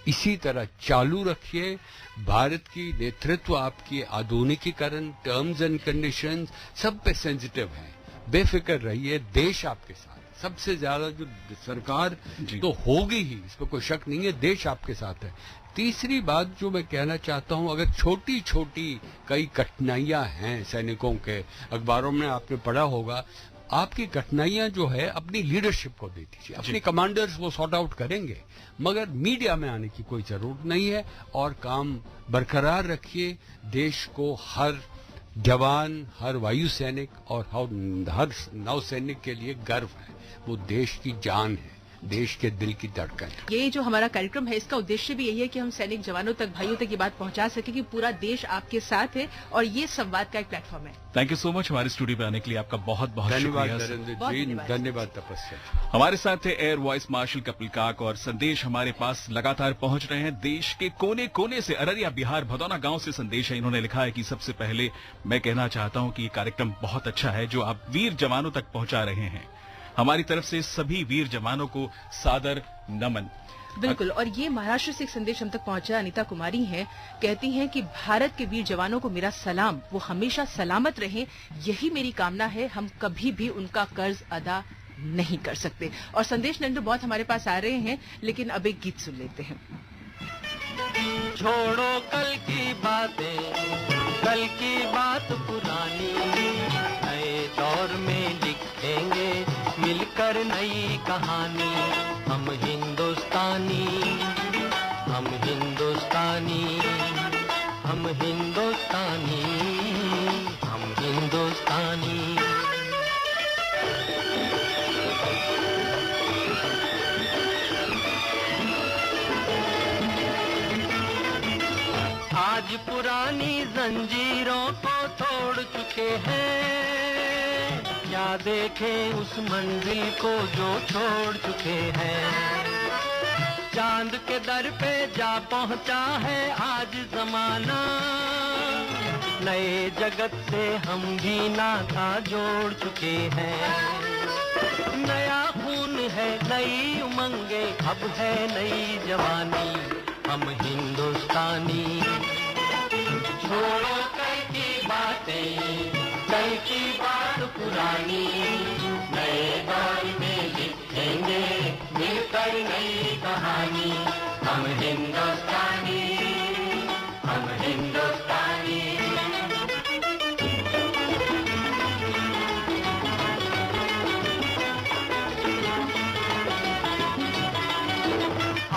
इसी तरह चालू रखिए। भारत की नेतृत्व आपकी आधुनिकीकरण, टर्म्स एंड कंडीशंस सब पे सेंसिटिव है। बेफिक्र रहिए, देश आपके साथ। सबसे ज्यादा जो सरकार तो होगी ही, इस पर कोई शक नहीं है, देश आपके साथ है। तीसरी बात जो मैं कहना चाहता हूं, अगर छोटी छोटी कई कठिनाइयां हैं सैनिकों के, अखबारों में आपने पढ़ा होगा, आपकी कठिनाइयां जो है अपनी लीडरशिप को दे दीजिए, अपने कमांडर्स वो सॉर्ट आउट करेंगे, मगर मीडिया में आने की कोई जरूरत नहीं है और काम बरकरार रखिए। देश को हर जवान, हर वायु सैनिक और हर नौसैनिक के लिए गर्व है। वो देश की जान है, देश के दिल की धड़कन। ये जो हमारा कार्यक्रम है, इसका उद्देश्य भी यही है कि हम सैनिक जवानों तक, भाइयों तक ये बात पहुंचा सके कि पूरा देश आपके साथ है और ये संवाद का एक प्लेटफॉर्म है। थैंक यू सो मच हमारे स्टूडियो में आने के लिए। आपका बहुत बहुत धन्यवाद शुक्रिया। नरेंद्र जी, धन्यवाद तपस्या। हमारे साथ थे एयर वाइस मार्शल कपिल काक और संदेश हमारे पास लगातार पहुंच रहे हैं देश के कोने कोने से। अररिया, बिहार, भदौना गांव से संदेश है। इन्होंने लिखा है कि सबसे पहले मैं कहना चाहता हूं कि ये कार्यक्रम बहुत अच्छा है जो आप वीर जवानों तक पहुंचा रहे हैं। हमारी तरफ से सभी वीर जवानों को सादर नमन। बिल्कुल। और ये महाराष्ट्र से एक संदेश हम तक पहुंचा, अनीता कुमारी हैं, कहती हैं कि भारत के वीर जवानों को मेरा सलाम, वो हमेशा सलामत रहें, यही मेरी कामना है। हम कभी भी उनका कर्ज अदा नहीं कर सकते। और संदेश नरेंद्र बहुत हमारे पास आ रहे हैं, लेकिन अब एक गीत सुन लेते हैं। छोड़ो कल की बातें, कल की बात पुरानी, नए दौर में लिखेंगे मिलकर नई कहानी। हम हिंदुस्तानी, हम हिंदुस्तानी, हम हिंदुस्तानी, हम हिंदुस्तानी। आज पुरानी जंजीरों को तोड़ चुके हैं, क्या देखें उस मंजिल को जो छोड़ चुके हैं। चांद के दर पे जा पहुंचा है आज जमाना, नए जगत से हम भी नाता जोड़ चुके हैं। नया खून है, नई उमंगे, अब है नई जवानी। हम हिंदुस्तानी, छोड़ो कल की बातें, कल की बात पुरानी, नए दौर में लिखेंगे मिलकर नई कहानी। हम हिंदुस्तानी, हम हिंदुस्तानी।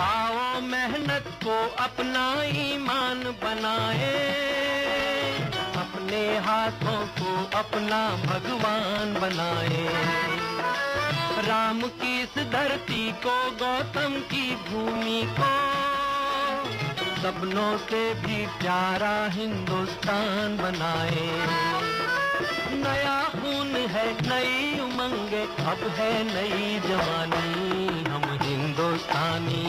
आओ मेहनत को अपना ईमान बनाए, अपने हाथों को अपना भगवान बनाए। राम की इस धरती को, गौतम की भूमि को, सपनों से भी प्यारा हिंदुस्तान बनाए। नया खून है, नई उमंगे, अब है नई जवानी। हम हिंदुस्तानी,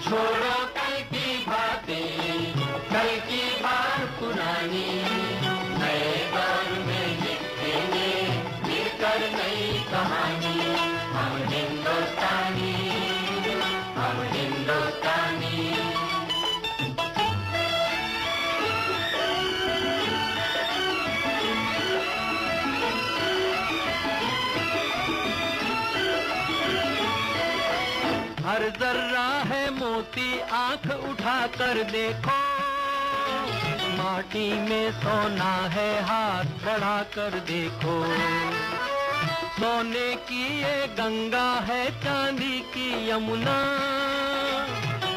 छोड़ो कल की बातें, कल की बात पुरानी, नए दौर में लिखेंगे मिलकर नई कहानी। हम हिंदुस्तानी, हम हिंदुस्तानी। हर जर्रा है मोती, आंख उठा कर देखो, माटी में सोना है, हाथ बढ़ा कर देखो। सोने की ये गंगा है, चांदी की यमुना।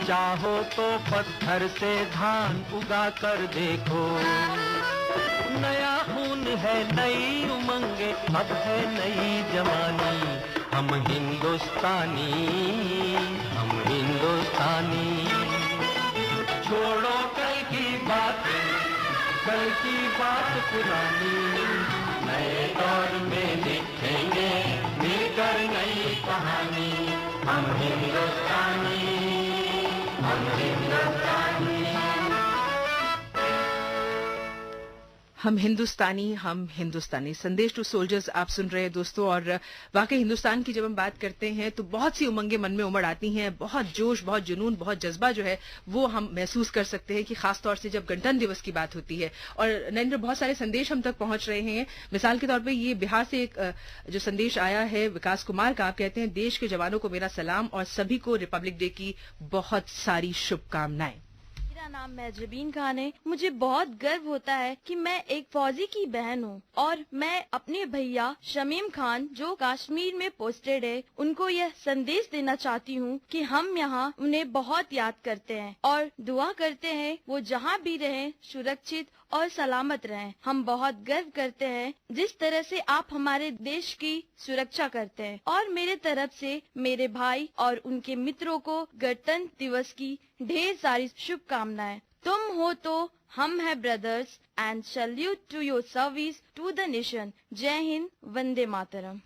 चाहो तो पत्थर से धान उगा कर देखो। नया खून है, नई उमंगे, अब है नई जवानी। हम हिंदुस्तानी, हम हिंदुस्तानी। छोड़ो कल की बातें, कल की बात पुरानी। नए दौर में लिखेंगे मिलकर नई कहानी। हम हिंदुस्तानी, हम हिंदुस्तानी। हम हिंदुस्तानी। संदेश टू सोल्जर्स आप सुन रहे हैं दोस्तों। और वाकई हिंदुस्तान की जब हम बात करते हैं तो बहुत सी उमंगें मन में उमड़ आती हैं, बहुत जोश, बहुत जुनून, बहुत जज्बा जो है वो हम महसूस कर सकते हैं कि खासतौर से जब गणतंत्र दिवस की बात होती है। और नरेंद्र, बहुत सारे संदेश हम तक पहुंच रहे हैं। मिसाल के तौर पर ये बिहार से एक जो संदेश आया है विकास कुमार का, आप कहते हैं देश के जवानों को मेरा सलाम और सभी को रिपब्लिक डे की बहुत सारी शुभकामनाएं। मेरा नाम महजबीन खान है। मुझे बहुत गर्व होता है कि मैं एक फौजी की बहन हूँ और मैं अपने भैया शमीम खान जो कश्मीर में पोस्टेड है उनको यह संदेश देना चाहती हूँ कि हम यहाँ उन्हें बहुत याद करते हैं और दुआ करते हैं वो जहाँ भी रहें सुरक्षित और सलामत रहें। हम बहुत गर्व करते हैं जिस तरह से आप हमारे देश की सुरक्षा करते हैं और मेरे तरफ से मेरे भाई और उनके मित्रों को गणतंत्र दिवस की ढेर सारी शुभकामनाएं। तुम हो तो हम हैं brothers and salute to your service to the nation. जय हिंद, वंदे मातरम।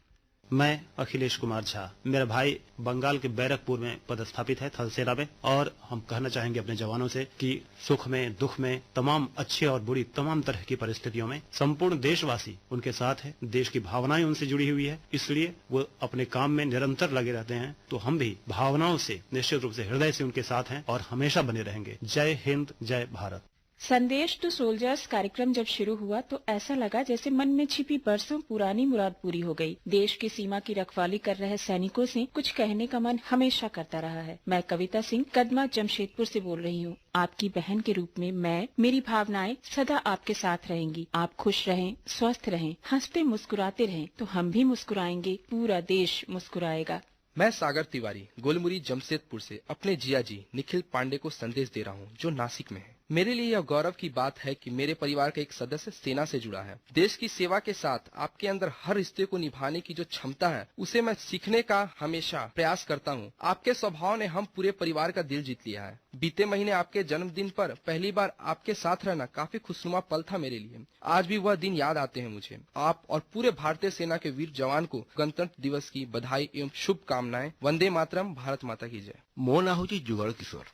मैं अखिलेश कुमार झा, मेरा भाई बंगाल के बैरकपुर में पदस्थापित है, थल सेना में। और हम कहना चाहेंगे अपने जवानों से कि सुख में दुख में तमाम अच्छी और बुरी तमाम तरह की परिस्थितियों में संपूर्ण देशवासी उनके साथ है। देश की भावनाएं उनसे जुड़ी हुई है, इसलिए वो अपने काम में निरंतर लगे रहते हैं। तो हम भी भावनाओं से निश्चित रूप से हृदय से उनके साथ हैं और हमेशा बने रहेंगे। जय हिंद, जय भारत। संदेश टू सोल्जर्स कार्यक्रम जब शुरू हुआ तो ऐसा लगा जैसे मन में छिपी बरसों पुरानी मुराद पूरी हो गई। देश की सीमा की रखवाली कर रहे सैनिकों से कुछ कहने का मन हमेशा करता रहा है। मैं कविता सिंह कदमा जमशेदपुर से बोल रही हूँ। आपकी बहन के रूप में मेरी भावनाएं सदा आपके साथ रहेंगी। आप खुश रहें, स्वस्थ रहें, हंसते मुस्कुराते रहें तो हम भी मुस्कुराएंगे, पूरा देश मुस्कुराएगा। मैं सागर तिवारी गोलमुरी जमशेदपुर से अपने जिया जी निखिल पांडे को संदेश दे रहा हूँ जो नासिक में है। मेरे लिए यह गौरव की बात है कि मेरे परिवार का एक सदस्य सेना से जुड़ा है। देश की सेवा के साथ आपके अंदर हर रिश्ते को निभाने की जो क्षमता है उसे मैं सीखने का हमेशा प्रयास करता हूँ। आपके स्वभाव ने हम पूरे परिवार का दिल जीत लिया है। बीते महीने आपके जन्मदिन पर पहली बार आपके साथ रहना काफी खुशनुमा पल था मेरे लिए। आज भी वह दिन याद आते हैं मुझे। आप और पूरे भारतीय सेना के वीर जवान को गणतंत्र दिवस की बधाई एवं शुभकामनाएं। वंदे मातरम, भारत माता की जय। मो ना हूँ जुगल किशोर।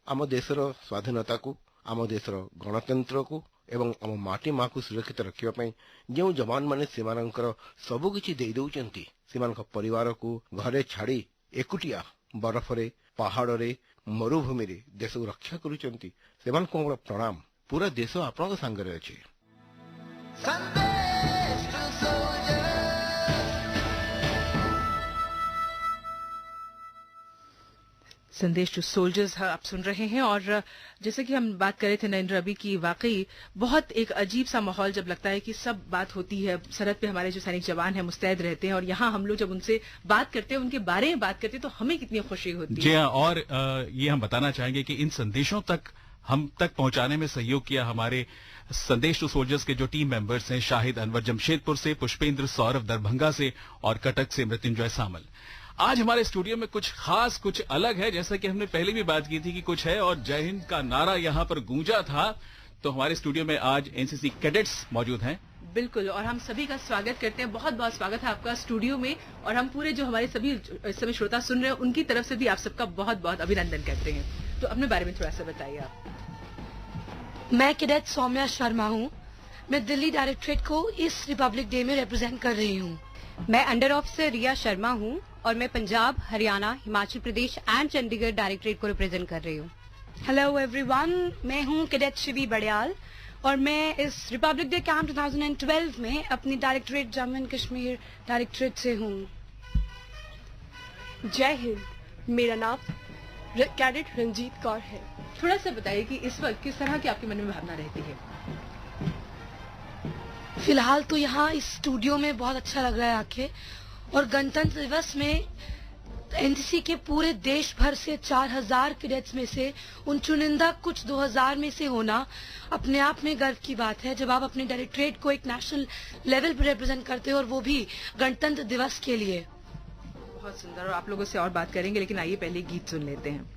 आम देशर स्वाधीनता को, आम देशर गणतंत्र को एवं आम माटी माँ को सुरक्षित रखा जो जवान मैंने सबकि दे दौरान से परिवार को घरे छाड़ी एकुटिया बरफरे पहाड़े मरुभूमि रे देश को रक्षा करुँच प्रणाम। पूरा देश आपण सांगे अच्छे। संदेश टू सोल्जर्स आप सुन रहे हैं। और जैसे कि हम बात कर रहे थे नरेंद्र अभी की, वाकई बहुत एक अजीब सा माहौल जब लगता है कि सब बात होती है, सरहद पे हमारे जो सैनिक जवान हैं मुस्तैद रहते हैं और यहाँ हम लोग जब उनसे बात करते हैं, उनके बारे में बात करते हैं तो हमें कितनी खुशी होती है। जी हाँ, और ये हम बताना चाहेंगे कि इन संदेशों तक हम तक पहुंचाने में सहयोग किया हमारे संदेश टू सोल्जर्स के जो टीम मेंबर्स हैं, शाहिद अनवर जमशेदपुर से, पुष्पेंद्र सौरभ दरभंगा से और कटक से मृत्युंजय सामल। आज हमारे स्टूडियो में कुछ खास, कुछ अलग है। जैसा कि हमने पहले भी बात की थी कि कुछ है और जय हिंद का नारा यहाँ पर गूंजा था, तो हमारे स्टूडियो में आज एनसीसी कैडेट्स मौजूद हैं। बिल्कुल, और हम सभी का स्वागत करते हैं। बहुत बहुत स्वागत है आपका स्टूडियो में। और हम पूरे जो हमारे सभी इस समय श्रोता सुन रहे हैं उनकी तरफ से भी आप सबका बहुत बहुत अभिनंदन करते हैं। तो अपने बारे में थोड़ा सा बताइए आप। मैं कैडेट सौम्या शर्मा हूँ। मैं दिल्ली डायरेक्टरेट को इस रिपब्लिक डे में रिप्रेजेंट कर रही हूँ। मैं अंडर ऑफिसर रिया शर्मा हूँ और मैं पंजाब, हरियाणा, हिमाचल प्रदेश एंड चंडीगढ़ डायरेक्टरेट को रिप्रेजेंट कर रही हूँ। हेलो एवरीवन, मैं हूँ कैडेट शिवी बड़ियाल और मैं इस रिपब्लिक डे कैंप 2012 में अपनी directorate Jammu and Kashmir directorate से हूँ। जय हिंद, मेरा नाम कैडेट रंजीत कौर है। थोड़ा सा बताइए कि इस वक्त किस तरह की आपके मन में भावना रहती है। फिलहाल तो यहाँ इस स्टूडियो में बहुत अच्छा लग रहा है आके, और गणतंत्र दिवस में एनसीसी के पूरे देश भर से 4000 कैडेट्स में से उन चुनिंदा कुछ 2000 में से होना अपने आप में गर्व की बात है, जब आप अपने डायरेक्टरेट को एक नेशनल लेवल पर रिप्रेजेंट करते हो और वो भी गणतंत्र दिवस के लिए। बहुत सुंदर, और आप लोगों से और बात करेंगे, लेकिन आइए पहले गीत सुन लेते हैं।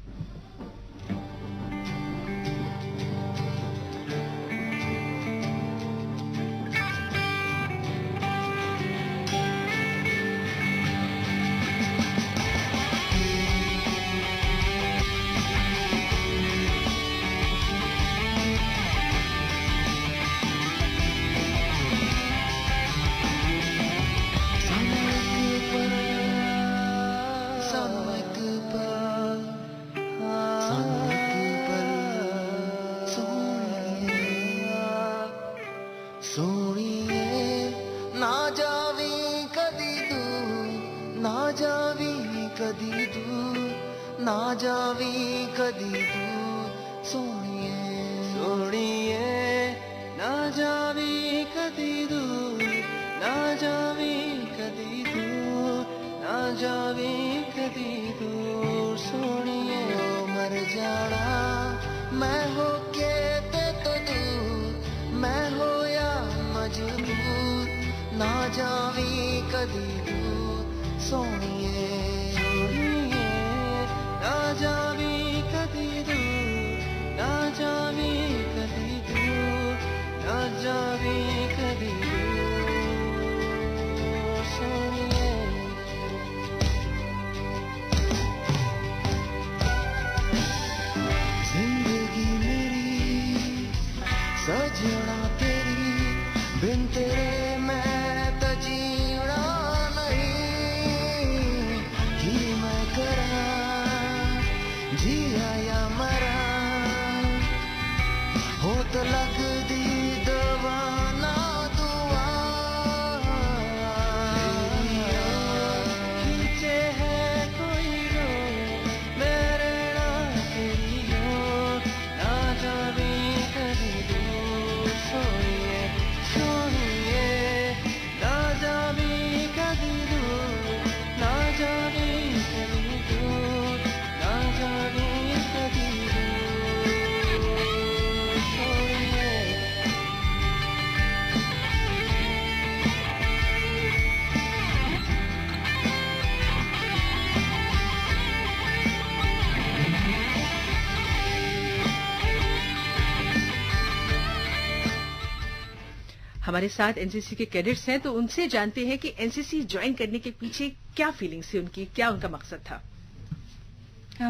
हमारे साथ एनसीसी के कैडेट्स हैं, तो उनसे जानते हैं कि एनसीसी ज्वाइन करने के पीछे क्या फीलिंग्स थी उनकी, क्या उनका मकसद था।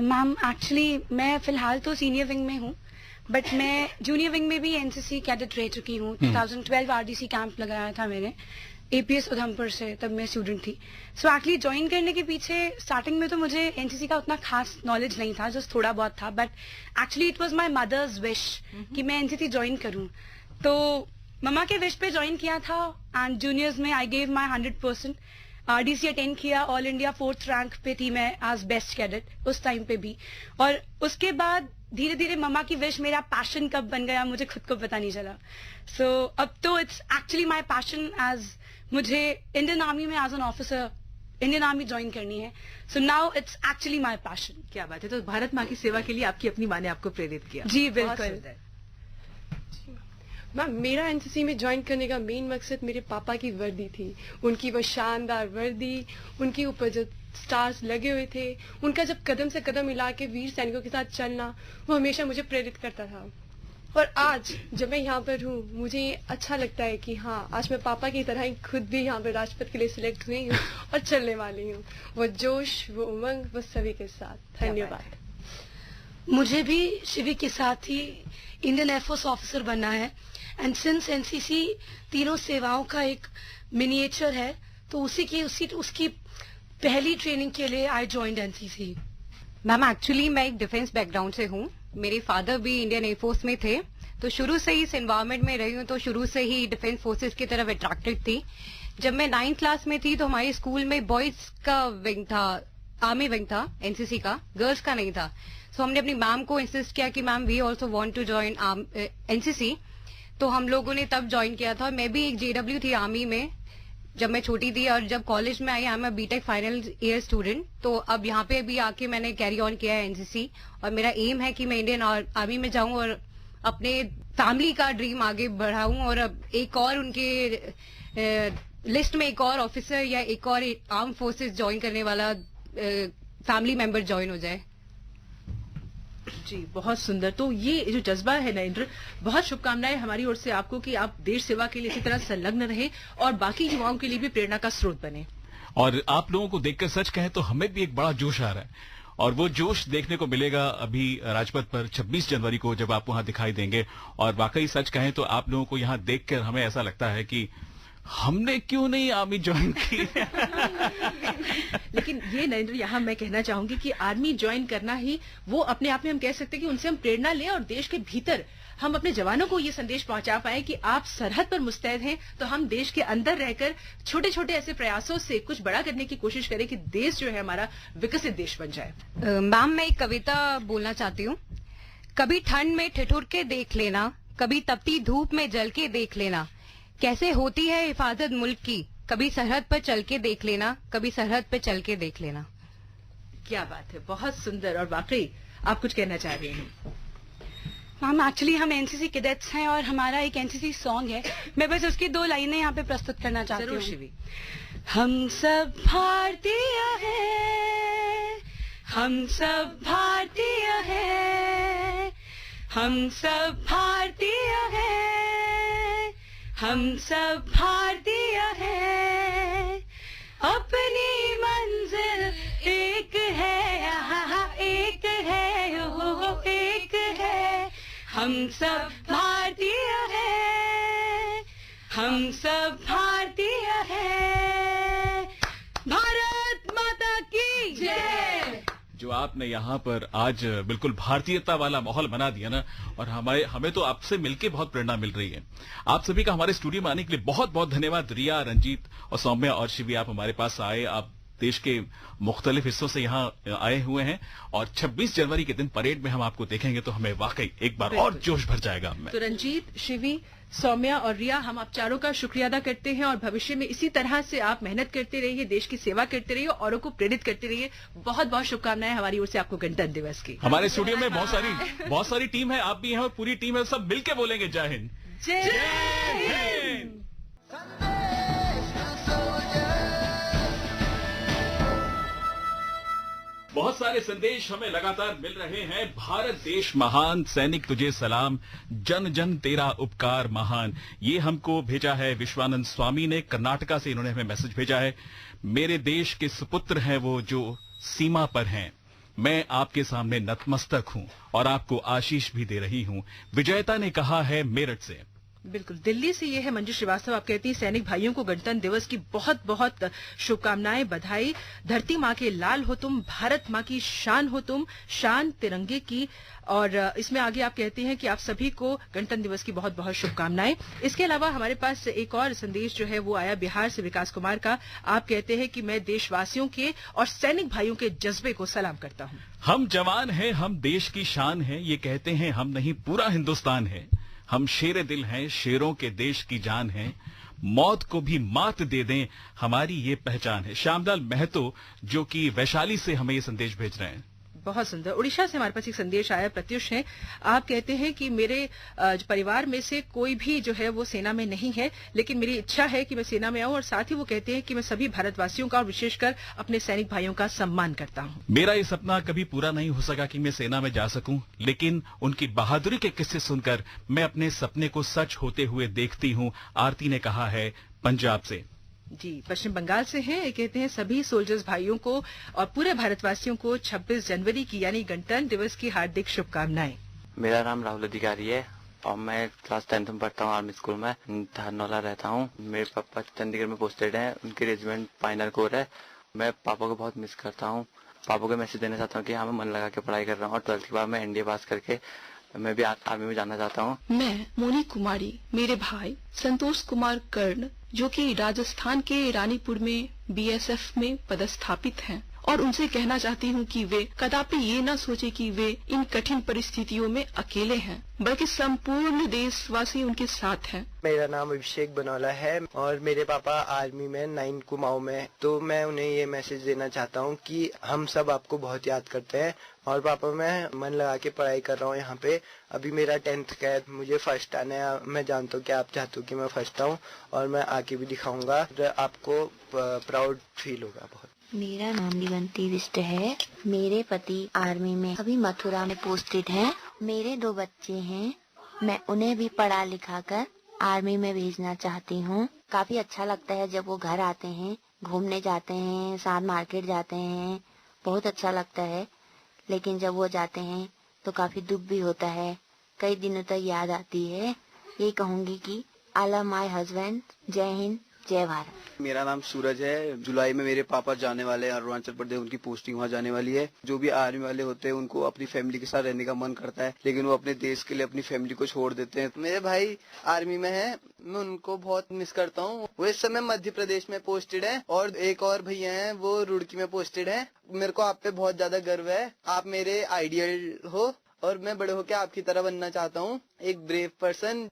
मैम एक्चुअली मैं फिलहाल तो सीनियर विंग में हूँ, बट मैं जूनियर विंग में भी एनसीसी कैडेट रह चुकी हूँ। 2012 आरडीसी कैंप लगाया था मैंने एपीएस उधमपुर से, तब मैं स्टूडेंट थी। सो एक्चुअली ज्वाइन करने के पीछे स्टार्टिंग में तो मुझे एनसीसी का उतना खास नॉलेज नहीं था, जस्ट थोड़ा बहुत था, but actually it was my mother's wish कि मैं एनसीसी ज्वाइन करूँ। तो मम्मा के विश पे ज्वाइन किया था एंड जूनियर्स में I gave my 100%। RDC attend किया, ऑल इंडिया 4th रैंक पे थी मैं एज बेस्ट कैडेट उस टाइम पे भी। और उसके बाद धीरे धीरे मम्मा की विश मेरा पैशन कब बन गया मुझे खुद को पता नहीं चला। सो अब तो it's actually my passion, as मुझे इंडियन आर्मी में as an officer Indian army join करनी है। So now it's actually my passion. क्या बात है, तो भारत माँ की सेवा के लिए आपकी अपनी माँ ने आपको प्रेरित किया। जी बिल्कुल मैम, मेरा एनसीसी में ज्वाइन करने का मेन मकसद मेरे पापा की वर्दी थी। उनकी वो शानदार वर्दी, उनके ऊपर जो स्टार्स लगे हुए थे, उनका जब कदम से कदम मिला के वीर सैनिकों के साथ चलना, वो हमेशा मुझे प्रेरित करता था। और आज जब मैं यहाँ पर हूँ, मुझे अच्छा लगता है कि हाँ, आज मैं पापा की तरह ही खुद भी यहाँ पर राजपथ के लिए सिलेक्ट हुई हूँ और चलने वाली हूँ। वो जोश, वो उमंग, वो सभी के साथ। धन्यवाद। मुझे भी शिवी के साथ ही इंडियन एयरफोर्स ऑफिसर बनना है, एंड सिंस एनसीसी तीनों सेवाओं का एक मिनिएचर है, तो उसकी पहली ट्रेनिंग के लिए I joined NCC. Ma'am actually मैं एक डिफेंस बैकग्राउंड से हूँ, मेरे फादर भी इंडियन एयरफोर्स में थे, तो शुरू से ही इस एनवायरमेंट में रही हूँ, तो शुरू से ही डिफेंस फोर्सेस की तरफ अट्रैक्टेड थी। जब मैं 9th क्लास में थी तो हमारे स्कूल में बॉयज का विंग था, आर्मी विंग था एनसीसी का, गर्ल्स का नहीं था। सो हमने अपनी मैम को इंसिस्ट किया कि ma'am we also want to join NCC. तो हम लोगों ने तब ज्वाइन किया था। मैं भी एक JW थी आर्मी में जब मैं छोटी थी, और जब कॉलेज में I I am a BTech final year student. तो अब यहाँ पे भी आके मैंने कैरी ऑन किया है NCC, और मेरा एम है कि मैं इंडियन आर्मी में जाऊं और अपने फैमिली का ड्रीम आगे बढ़ाऊं, और अब एक और उनके लिस्ट में एक और ऑफिसर या एक और आर्म फोर्सेस ज्वाइन करने वाला फैमिली मेंबर ज्वाइन हो जाए। जी, बहुत सुंदर। तो ये जो जज्बा है नरेंद्र, बहुत शुभकामनाएं हमारी ओर से आपको कि आप देश सेवा के लिए इसी तरह संलग्न रहे और बाकी युवाओं के लिए भी प्रेरणा का स्रोत बने। और आप लोगों को देखकर सच कहें तो हमें भी एक बड़ा जोश आ रहा है, और वो जोश देखने को मिलेगा अभी राजपथ पर 26 जनवरी को जब आप वहां दिखाई देंगे। और वाकई सच कहें तो आप लोगों को यहां देखकर हमें ऐसा लगता है कि हमने क्यों नहीं आर्मी ज्वाइन की। लेकिन ये नरेंद्र, यहाँ मैं कहना चाहूंगी कि आर्मी ज्वाइन करना ही वो अपने आप में हम कह सकते हैं कि उनसे हम प्रेरणा लें, और देश के भीतर हम अपने जवानों को ये संदेश पहुंचा पाए कि आप सरहद पर मुस्तैद हैं, तो हम देश के अंदर रहकर छोटे छोटे ऐसे प्रयासों से कुछ बड़ा करने की कोशिश करें कि देश जो है हमारा विकसित देश बन जाए। मैम, मैं एक कविता बोलना चाहती हूँ। कभी ठंड में ठिठुर के देख लेना, कभी तपती धूप में जल के देख लेना, कैसे होती है हिफाजत मुल्क की, कभी सरहद पर चल के देख लेना, कभी सरहद पर चल के देख लेना। क्या बात है, बहुत सुंदर। और वाकई आप कुछ कहना चाह रहे हैं? मैम, एक्चुअली हम NCC कैडेट्स हैं और हमारा एक NCC सॉन्ग है, मैं बस उसकी 2 लाइनें यहाँ पे प्रस्तुत करना चाहती हूँ। हम सब भारतीय हैं, हम सब भारतीय हैं, हम सब भारतीय हैं, हम सब भारतीय हैं, अपनी मंजिल एक है, एक है, ओ एक है, हम सब भारतीय हैं, हम सब भारतीय हैं, भारत माता की जय। जो आपने यहाँ पर आज बिल्कुल भारतीयता वाला माहौल बना दिया ना, और हमें तो आपसे मिलके बहुत प्रेरणा मिल रही है। आप सभी का हमारे स्टूडियो में आने के लिए बहुत बहुत धन्यवाद। रिया, रंजीत और सौम्या और शिवी, आप हमारे पास आए। आप देश के मुख्तलिफ हिस्सों से यहाँ आए हुए हैं, और 26 जनवरी के दिन परेड में हम आपको देखेंगे तो हमें वाकई एक बार और जोश भर जाएगा हमें। तो रंजीत, शिवी, सौम्या और रिया, हम आप चारों का शुक्रिया अदा करते हैं, और भविष्य में इसी तरह से आप मेहनत करते रहिए, देश की सेवा करते रहिए, औरों को प्रेरित करते रहिए। बहुत बहुत शुभकामनाएं हमारी ओर से आपको गणतंत्र दिवस की। हमारे स्टूडियो में बहुत सारी टीम है, आप भी हैं और पूरी टीम है, सब मिलकर बोलेंगे जय हिंद। जय हिंद। बहुत सारे संदेश हमें लगातार मिल रहे हैं। भारत देश महान, सैनिक तुझे सलाम, जन जन तेरा उपकार महान। ये हमको भेजा है विश्वानंद स्वामी ने, कर्नाटका से इन्होंने हमें मैसेज भेजा है। मेरे देश के सुपुत्र हैं वो जो सीमा पर हैं, मैं आपके सामने नतमस्तक हूं और आपको आशीष भी दे रही हूं। विजयता ने कहा है मेरठ से। बिल्कुल, दिल्ली से ये है मंजू श्रीवास्तव, आप कहती हैं सैनिक भाइयों को गणतंत्र दिवस की बहुत बहुत शुभकामनाएं, बधाई। धरती माँ के लाल हो तुम, भारत माँ की शान हो तुम, शान तिरंगे की। और इसमें आगे आप कहते हैं कि आप सभी को गणतंत्र दिवस की बहुत बहुत शुभकामनाएं। इसके अलावा हमारे पास एक और संदेश जो है वो आया बिहार से विकास कुमार का। आप कहते हैं कि मैं देशवासियों के और सैनिक भाइयों के जज्बे को सलाम करता हूँ। हम जवान हैं, हम देश की शान है, ये कहते हैं हम नहीं पूरा हिंदुस्तान है। हम शेरे दिल हैं, शेरों के देश की जान है, मौत को भी मात दे दें हमारी ये पहचान है। श्यामलाल महतो जो कि वैशाली से हमें ये संदेश भेज रहे हैं। बहुत सुंदर। उड़ीसा से हमारे पास एक संदेश आया, प्रत्युष है। आप कहते हैं कि मेरे परिवार में से कोई भी जो है वो सेना में नहीं है, लेकिन मेरी इच्छा है कि मैं सेना में आऊं। और साथ ही वो कहते हैं कि मैं सभी भारतवासियों का और विशेषकर अपने सैनिक भाइयों का सम्मान करता हूं। मेरा ये सपना कभी पूरा नहीं हो सका कि मैं सेना में जा सकूं, लेकिन उनकी बहादुरी के किस्से सुनकर मैं अपने सपने को सच होते हुए देखती हूं। आरती ने कहा है पंजाब से। जी, पश्चिम बंगाल से हैं। कहते हैं सभी सोल्जर्स भाइयों को और पूरे भारतवासियों को 26 जनवरी की यानी गणतंत्र दिवस की हार्दिक शुभकामनाएं। मेरा नाम राहुल अधिकारी है और मैं क्लास 10th में पढ़ता हूँ, आर्मी स्कूल में धारनौला रहता हूँ। मेरे पापा चंडीगढ़ में पोस्टेड हैं, उनकी रेजिमेंट फाइनल कोर है। मैं पापा को बहुत मिस करता हूँ। पापा को मैसेज देना चाहता हूँ कि हाँ, मैं मन लगा के पढ़ाई कर रहा हूँ और 12th के बाद मैं NDA पास करके मैं भी आर्मी में जाना चाहता हूँ। मैं मोनी कुमारी, मेरे भाई संतोष कुमार कर्ण जो कि राजस्थान के रानीपुर में BSF में पदस्थापित हैं, और उनसे कहना चाहती हूँ कि वे कदापि ये न सोचे कि वे इन कठिन परिस्थितियों में अकेले हैं, बल्कि संपूर्ण देशवासी उनके साथ हैं। मेरा नाम अभिषेक बनौला है और मेरे पापा आर्मी में 9 कुमाऊं में, तो मैं उन्हें ये मैसेज देना चाहता हूँ कि हम सब आपको बहुत याद करते हैं। और पापा, मैं मन लगा के पढ़ाई कर रहा हूँ यहाँ पे, अभी मेरा 10th का है, मुझे फर्स्ट आना है। मैं जानता हूँ कि आप चाहते हो कि मैं फर्स्ट आऊँ और मैं आके भी दिखाऊंगा, आपको प्राउड फील होगा बहुत। मेरा नाम निवंती विष्ट है। मेरे पति आर्मी में अभी मथुरा में पोस्टेड हैं। मेरे 2 बच्चे हैं, मैं उन्हें भी पढ़ा लिखा कर आर्मी में भेजना चाहती हूँ। काफी अच्छा लगता है जब वो घर आते हैं, घूमने जाते हैं, साथ मार्केट जाते हैं, बहुत अच्छा लगता है। लेकिन जब वो जाते हैं तो काफी दुख भी होता है, कई दिनों तक याद आती है। ये कहूँगी कि आई लव माय हस्बैंड। जय हिंद, जय भारत। मेरा नाम सूरज है। जुलाई में मेरे पापा जाने वाले हैं अरुणाचल प्रदेश, उनकी पोस्टिंग वहाँ जाने वाली है। जो भी आर्मी वाले होते हैं उनको अपनी फैमिली के साथ रहने का मन करता है, लेकिन वो अपने देश के लिए अपनी फैमिली को छोड़ देते हैं। मेरे भाई आर्मी में हैं, मैं उनको बहुत मिस करता हूँ। वो इस समय मध्य प्रदेश में पोस्टेड है और एक और भैया हैं वो रुड़की में पोस्टेड है। मेरे को आप पे बहुत ज्यादा गर्व है, आप मेरे आइडियल हो और मैं बड़े होकर आपकी तरह बनना चाहता हूँ, एक ब्रेव पर्सन।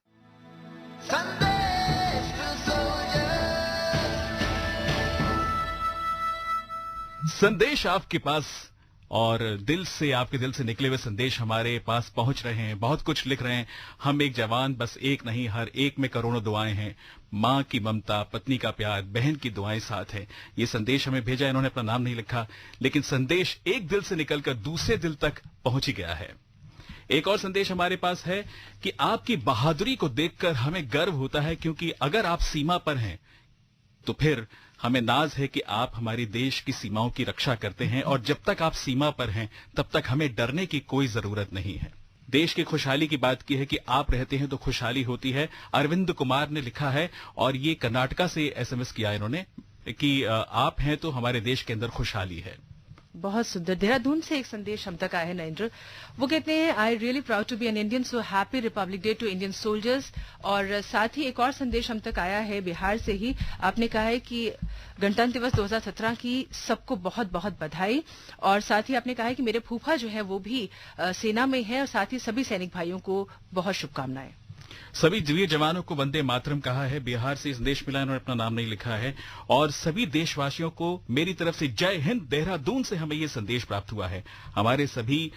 संदेश आपके पास और दिल से, आपके दिल से निकले हुए संदेश हमारे पास पहुंच रहे हैं। बहुत कुछ लिख रहे हैं। हम एक जवान, बस एक नहीं, हर एक में करोड़ों दुआएं हैं। माँ की ममता, पत्नी का प्यार, बहन की दुआएं साथ हैं। ये संदेश हमें भेजा, इन्होंने अपना नाम नहीं लिखा, लेकिन संदेश एक दिल से निकलकर दूसरे दिल तक पहुंच गया है। एक और संदेश हमारे पास है कि आपकी बहादुरी को देखकर हमें गर्व होता है, क्योंकि अगर आप सीमा पर हैं तो फिर हमें नाज है कि आप हमारे देश की सीमाओं की रक्षा करते हैं, और जब तक आप सीमा पर हैं तब तक हमें डरने की कोई जरूरत नहीं है। देश की खुशहाली की बात की है कि आप रहते हैं तो खुशहाली होती है। अरविंद कुमार ने लिखा है, और ये कर्नाटका से एसएमएस किया इन्होंने, कि आप हैं तो हमारे देश के अंदर खुशहाली है। बहुत सुंदर। देहरादून से एक संदेश हम तक आया है नरेंद्र। वो कहते हैं, I really proud to be an Indian, so happy Republic Day to Indian soldiers. और साथ ही एक और संदेश हम तक आया है बिहार से ही। आपने कहा है कि गणतंत्र दिवस 2017 की सबको बहुत बहुत बधाई। और साथ ही आपने कहा है कि मेरे फूफा जो है वो भी सेना में है, और साथ ही सभी सैनिक भाइयों को बहुत शुभकामनाएं। सभी वीर जवानों को वंदे मातरम कहा है। बिहार से संदेश मिला, इन्होंने अपना नाम नहीं लिखा है। और सभी देशवासियों को मेरी तरफ से जय हिंद। देहरादून से हमें ये संदेश प्राप्त हुआ है। हमारे सभी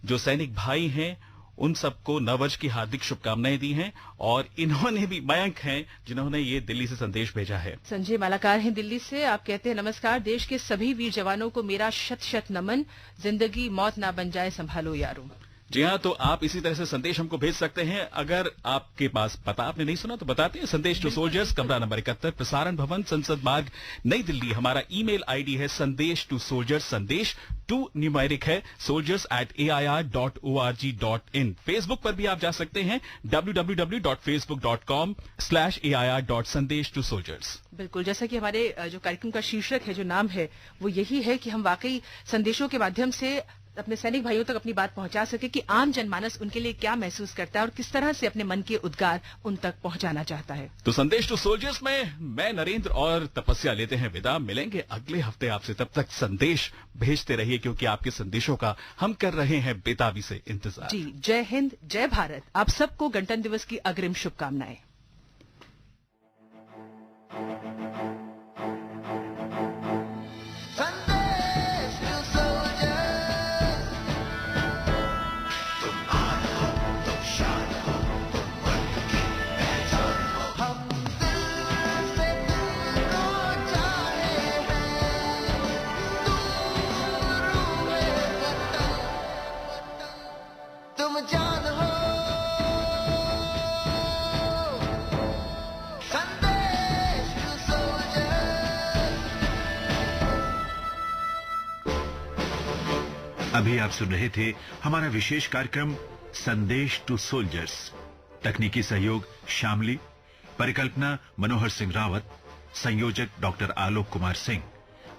जो सैनिक भाई हैं उन सबको नववर्ष की हार्दिक शुभकामनाएं दी हैं। और इन्होंने भी, मयंक हैं जिन्होंने ये दिल्ली से संदेश भेजा है। संजय मालाकार हैं दिल्ली से। आप कहते हैं, नमस्कार, देश के सभी वीर जवानों को मेरा शत शत नमन। जिंदगी मौत ना बन जाए, संभालो यारो। जी हाँ, तो आप इसी तरह से संदेश हमको भेज सकते हैं। अगर आपके पास पता आपने नहीं सुना तो बताते हैं। संदेश टू सोल्जर्स, कमरा नंबर 71, प्रसारण भवन, संसद मार्ग, नई दिल्ली। हमारा ईमेल आईडी है संदेश टू सोल्जर्स, संदेश टू न्यूमेरिक है, soldiers@air.org.in। फेसबुक पर भी आप जा सकते हैं, www.facebook.com/air.sandesh2soldiers। बिल्कुल, जैसा कि हमारे जो कार्यक्रम का शीर्षक है, जो नाम है, वो यही है कि हम वाकई संदेशों के माध्यम से अपने सैनिक भाइयों तक अपनी बात पहुंचा सके कि आम जनमानस उनके लिए क्या महसूस करता है और किस तरह से अपने मन के उद्गार उन तक पहुंचाना चाहता है। तो संदेश टू सोल्जर्स में मैं नरेंद्र और तपस्या लेते हैं विदा। मिलेंगे अगले हफ्ते आपसे, तब तक संदेश भेजते रहिए, क्योंकि आपके संदेशों का हम कर रहे हैं बेताबी से इंतजार। जी, जय हिंद, जय भारत। आप सबको गणतंत्र दिवस की अग्रिम शुभकामनाएं। अभी आप सुन रहे थे हमारा विशेष कार्यक्रम संदेश टू सोल्जर्स। तकनीकी सहयोग शामली, परिकल्पना मनोहर सिंह रावत, संयोजक डॉक्टर आलोक कुमार सिंह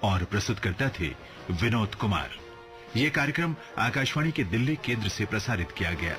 और प्रस्तुतकर्ता थे विनोद कुमार। ये कार्यक्रम आकाशवाणी के दिल्ली केंद्र से प्रसारित किया गया।